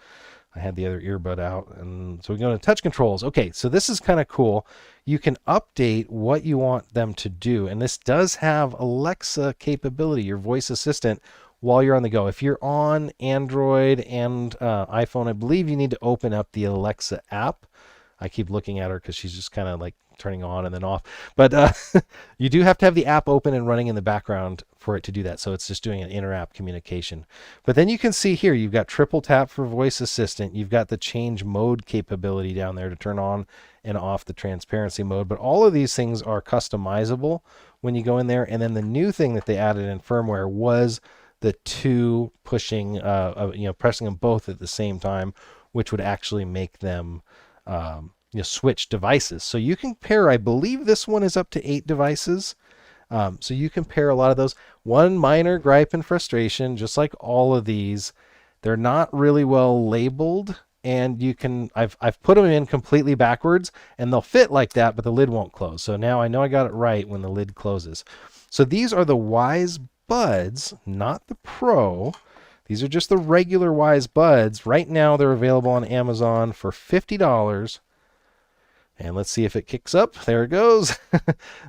I had the other earbud out. And so we go to touch controls. Okay, so this is kind of cool. You can update what you want them to do. And this does have Alexa capability, your voice assistant, while you're on the go. If you're on Android and iPhone, I believe you need to open up the Alexa app. I keep looking at her because she's just kind of like turning on and then off. But you do have to have the app open and running in the background for it to do that. So it's just doing an inter-app communication. But then you can see here, you've got triple tap for voice assistant. You've got the change mode capability down there to turn on and off the transparency mode. But all of these things are customizable when you go in there. And then the new thing that they added in firmware was the two pushing, pressing them both at the same time, which would actually make them switch devices. So you can pair, I believe this one is up to 8 devices. So you can pair a lot of those. One minor gripe and frustration, just like all of these, they're not really well labeled, and you can, I've put them in completely backwards and they'll fit like that, but the lid won't close. So now I know I got it right when the lid closes. So these are the Wisebuds, not the Pro. These are just the regular Wisebuds. Right now they're available on Amazon for $50. And let's see if it kicks up. There it goes.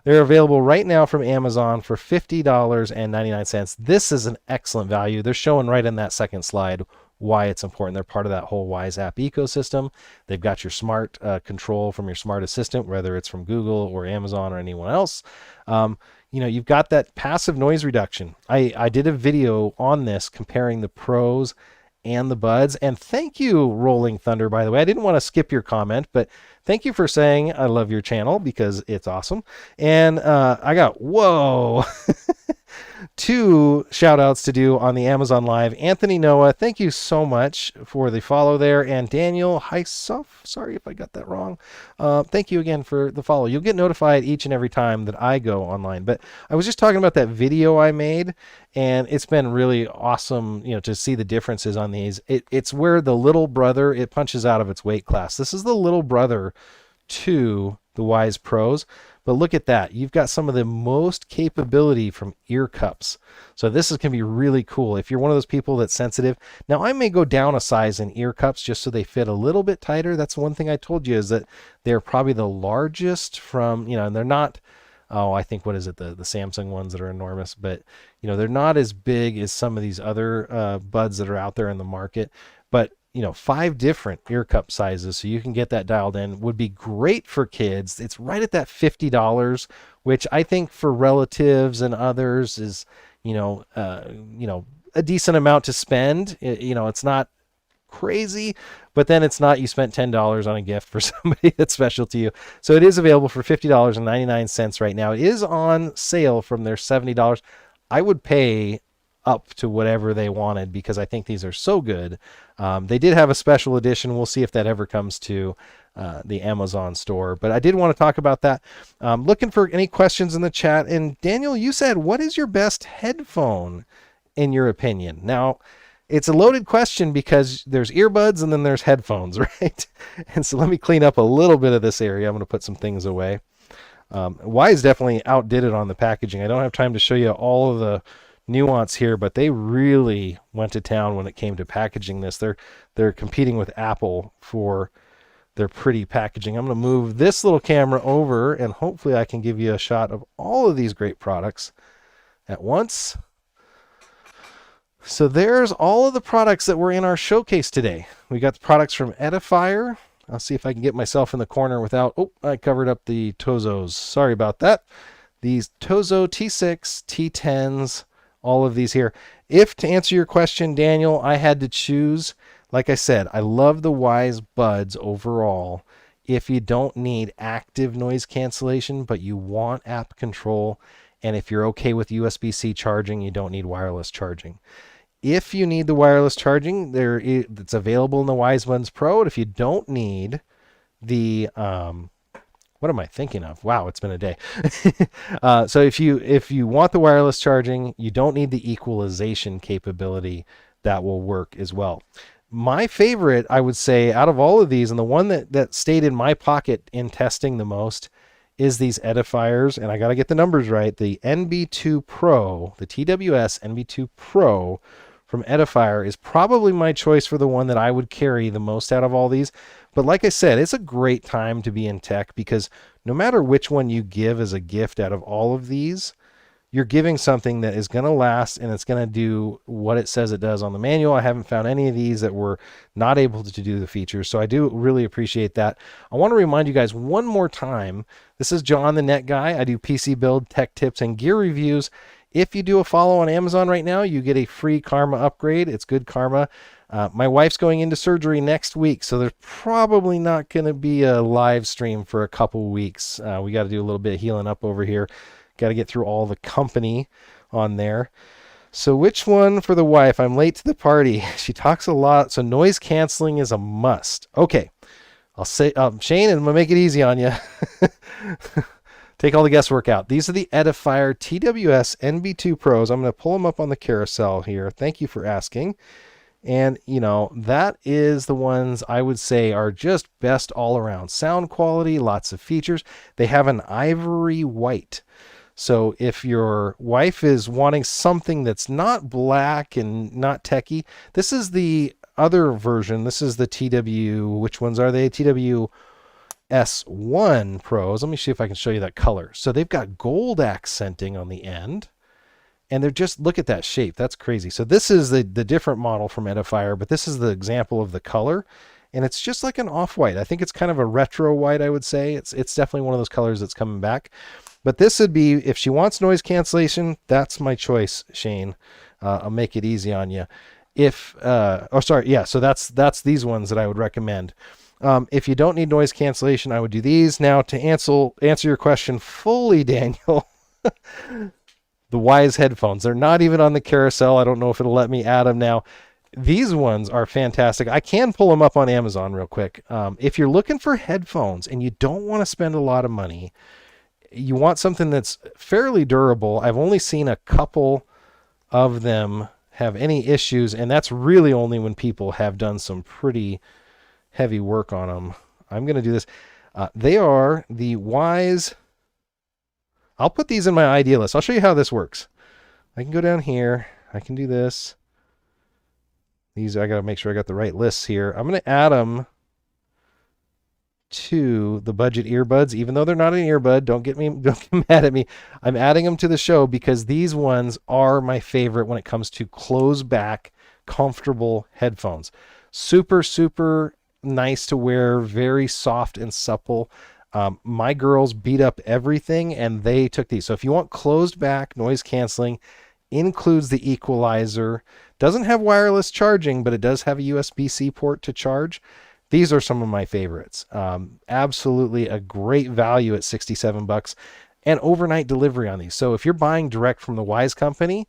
They're available right now from Amazon for $50.99. This is an excellent value. They're showing right in that second slide why it's important. They're part of that whole Wyze app ecosystem. They've got your smart control from your smart assistant, whether it's from Google or Amazon or anyone else. You've got that passive noise reduction. I did a video on this comparing the Pros and the buds. And thank you, Rolling Thunder, by the way. I didn't want to skip your comment, but thank you for saying I love your channel because it's awesome. And I got, whoa, 2 shout outs to do on the Amazon Live. Anthony Noah, thank you so much for the follow there. And Daniel Hysoff, sorry if I got that wrong. Thank you again for the follow. You'll get notified each and every time that I go online. But I was just talking about that video I made, and it's been really awesome, to see the differences on these. It's where the little brother, it punches out of its weight class. This is the little brother to the Wyze Pros. But look at that. You've got some of the most capability from ear cups. So this is going to be really cool. If you're one of those people that's sensitive. Now, I may go down a size in ear cups just so they fit a little bit tighter. That's one thing I told you, is that they're probably the largest from, and they're not, I think, what is it, the Samsung ones that are enormous. But, they're not as big as some of these other buds that are out there in the market. But 5 different ear cup sizes, so you can get that dialed in. Would be great for kids. It's right at that $50, which I think for relatives and others is, a decent amount to spend. It's not crazy, but then it's not, you spent $10 on a gift for somebody that's special to you. So it is available for $50.99 right now. It is on sale from their $70. I would pay up to whatever they wanted because I think these are so good. They did have a special edition. We'll see if that ever comes to the Amazon store. But I did want to talk about that. Looking for any questions in the chat. And Daniel, you said, what is your best headphone in your opinion? Now, it's a loaded question because there's earbuds and then there's headphones, right? And so let me clean up a little bit of this area. I'm going to put some things away. Wyze definitely outdid it on the packaging. I don't have time to show you all of the nuance here, but they really went to town when it came to packaging this. They're competing with Apple for their pretty packaging. I'm going to move this little camera over and hopefully I can give you a shot of all of these great products at once. So there's all of the products that were in our showcase today. We got the products from Edifier. I'll see if I can get myself in the corner without, I covered up the Tozos. Sorry about that. These Tozo T6s, T10s, all of these here. If, to answer your question, Daniel, I had to choose, like I said, I love the Wisebuds overall. If you don't need active noise cancellation, but you want app control, and if you're okay with USB-C charging, you don't need wireless charging. If you need the wireless charging, it's available in the Wisebuds Pro. And if you don't need the what am I thinking of? Wow, it's been a day. So if you want the wireless charging, you don't need the equalization capability. That will work as well. My favorite, I would say, out of all of these, and the one that stayed in my pocket in testing the most, is these Edifiers, and I got to get the numbers right. The Nb2 Pro, the TWS Nb2 Pro from Edifier is probably my choice for the one that I would carry the most out of all these. But like I said, it's a great time to be in tech because no matter which one you give as a gift out of all of these, you're giving something that is going to last and it's going to do what it says it does on the manual. I haven't found any of these that were not able to do the features, so I do really appreciate that. I want to remind you guys one more time, this is John the Net Guy. I do PC build, tech tips, and gear reviews. If you do a follow on Amazon right now, you get a free Karma upgrade. It's good Karma. My wife's going into surgery next week, so there's probably not going to be a live stream for a couple weeks. We got to do a little bit of healing up over here. Got to get through all the company on there. So which one for the wife? I'm late to the party. She talks a lot, so noise canceling is a must. Okay, I'll say, Shane, and I'm going to make it easy on you. Take all the guesswork out. These are the Edifier TWS Nb2 Pros. I'm going to pull them up on the carousel here. Thank you for asking. And, that is the ones I would say are just best all around. Sound quality, lots of features. They have an ivory white. So if your wife is wanting something that's not black and not techie, this is the other version. This is the which ones are they? Atw S1 Pros. Let me see if I can show you that color. So they've got gold accenting on the end. And they're just, look at that shape. That's crazy. So this is the different model from Edifier, but this is the example of the color. And it's just like an off-white. I think it's kind of a retro white, I would say. It's definitely one of those colors that's coming back. But this would be, if she wants noise cancellation, that's my choice, Shane. I'll make it easy on you. if oh sorry, yeah, so that's these ones that I would recommend. If you don't need noise cancellation, I would do these. Now to answer your question fully, Daniel, the Wyze headphones. They're not even on the carousel. I don't know if it'll let me add them now. These ones are fantastic. I can pull them up on Amazon real quick. If you're looking for headphones and you don't want to spend a lot of money, you want something that's fairly durable. I've only seen a couple of them have any issues, and that's really only when people have done some pretty heavy work on them. I'm going to do this. They are the Wyze. I'll put these in my idea list. I'll show you how this works. I can go down here. I can do this. These, I got to make sure I got the right lists here. I'm going to add them to the budget earbuds, even though they're not an earbud. Don't get mad at me. I'm adding them to the show because these ones are my favorite when it comes to close back, comfortable headphones. Super, super nice to wear, very soft and supple. My girls beat up everything and they took these. So if you want closed back noise canceling, includes the equalizer, doesn't have wireless charging, but it does have a USB-C port to charge. These are some of my favorites. Absolutely a great value at $67 and overnight delivery on these. So if you're buying direct from the Wyze company,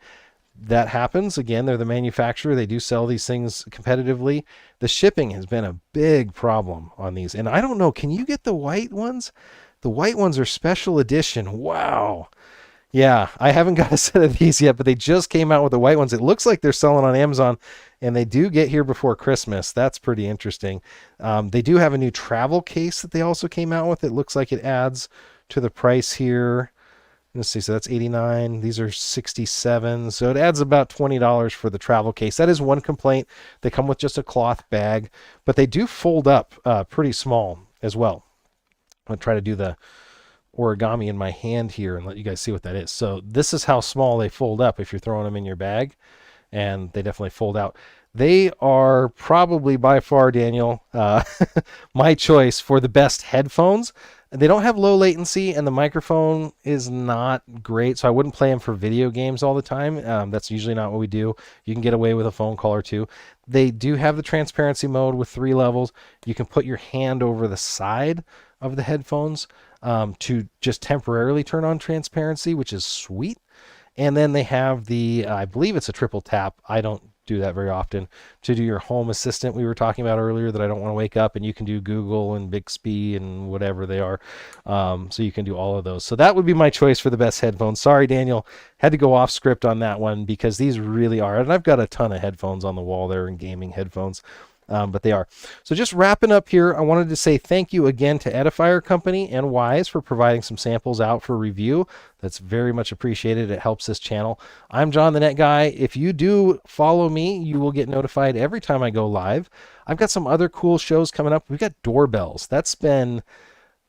that happens. Again, they're the manufacturer. They do sell these things competitively. The shipping has been a big problem on these. And I don't know, can you get the white ones? The white ones are special edition. Wow. Yeah, I haven't got a set of these yet, but they just came out with the white ones. It looks like they're selling on Amazon, and they do get here before Christmas. That's pretty interesting. They do have a new travel case that they also came out with. It looks like it adds to the price here. Let's see, so that's $89. These are $67. So it adds about $20 for the travel case. That is one complaint. They come with just a cloth bag, but they do fold up pretty small as well. I'm going to try to do the origami in my hand here and let you guys see what that is. So this is how small they fold up if you're throwing them in your bag, and they definitely fold out. They are probably by far, Daniel, my choice for the best headphones. They don't have low latency, and the microphone is not great, so I wouldn't play them for video games all the time. That's usually not what we do. You can get away with a phone call or two. They do have the transparency mode with 3 levels. You can put your hand over the side of the headphones to just temporarily turn on transparency, which is sweet. And then they have the, I believe it's a triple tap. I don't do that very often, to do your home assistant we were talking about earlier that I don't want to wake up, and you can do Google and Bixby and whatever they are. So you can do all of those. So that would be my choice for the best headphones. Sorry, Daniel, had to go off script on that one because these really are, and I've got a ton of headphones on the wall there and gaming headphones. But they are. So just wrapping up here, I wanted to say thank you again to Edifier Company and Wyze for providing some samples out for review. That's very much appreciated. It helps this channel. I'm John the Net Guy. If you do follow me, you will get notified every time I go live. I've got some other cool shows coming up. We've got doorbells. That's been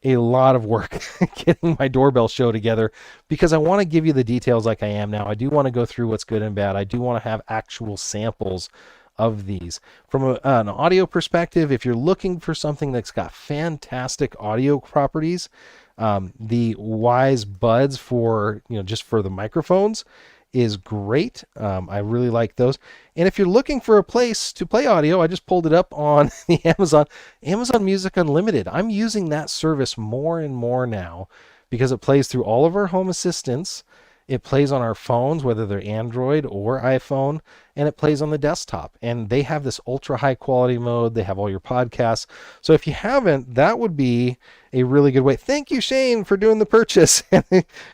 a lot of work getting my doorbell show together because I want to give you the details like I am now. I do want to go through what's good and bad. I do want to have actual samples of these. From an audio perspective, if you're looking for something that's got fantastic audio properties, the Wisebuds for, just for the microphones is great. I really like those. And if you're looking for a place to play audio, I just pulled it up on the Amazon Music Unlimited. I'm using that service more and more now because it plays through all of our home assistants. It plays on our phones, whether they're Android or iPhone, and it plays on the desktop. And they have this ultra high quality mode. They have all your podcasts. So if you haven't, that would be a really good way. Thank you, Shane, for doing the purchase.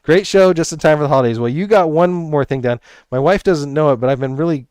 Great show just in time for the holidays. Well, you got one more thing done. My wife doesn't know it, but I've been really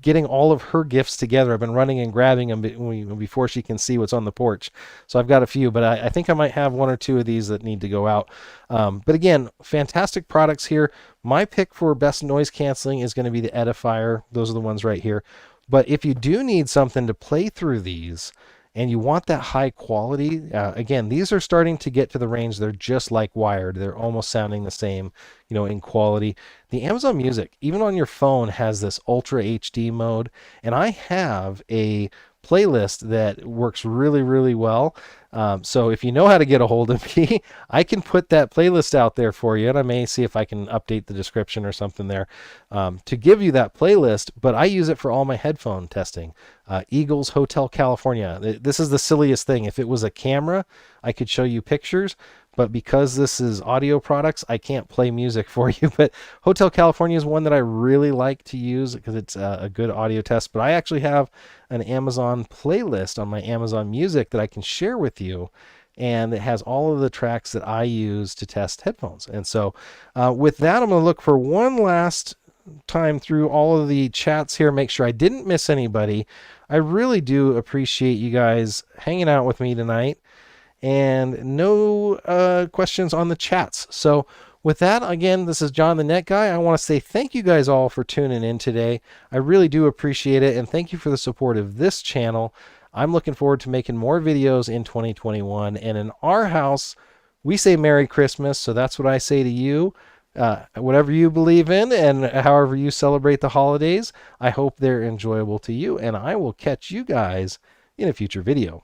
getting all of her gifts together. I've been running and grabbing them before she can see what's on the porch. So I've got a few, but I think I might have 1 or 2 of these that need to go out. But again, fantastic products here. My pick for best noise canceling is going to be the Edifier. Those are the ones right here. But if you do need something to play through these and you want that high quality, again, these are starting to get to the range. They're just like wired. They're almost sounding the same, in quality. The Amazon Music, even on your phone, has this Ultra HD mode. And I have a playlist that works really, really well. So if you know how to get a hold of me, I can put that playlist out there for you, and I may see if I can update the description or something there to give you that playlist. But I use it for all my headphone testing. Eagles Hotel California. This is the silliest thing. If it was a camera, I could show you pictures. But because this is audio products, I can't play music for you. But Hotel California is one that I really like to use because it's a good audio test. But I actually have an Amazon playlist on my Amazon Music that I can share with you. And it has all of the tracks that I use to test headphones. And so with that, I'm going to look for one last time through all of the chats here, make sure I didn't miss anybody. I really do appreciate you guys hanging out with me tonight. And no questions on the chats. So with that, again, this is John the Net Guy. I want to say thank you guys all for tuning in today. I really do appreciate it, and thank you for the support of this channel. I'm looking forward to making more videos in 2021. And in our house, we say Merry Christmas, so that's what I say to you. Whatever you believe in and however you celebrate the holidays, I hope they're enjoyable to you, and I will catch you guys in a future video.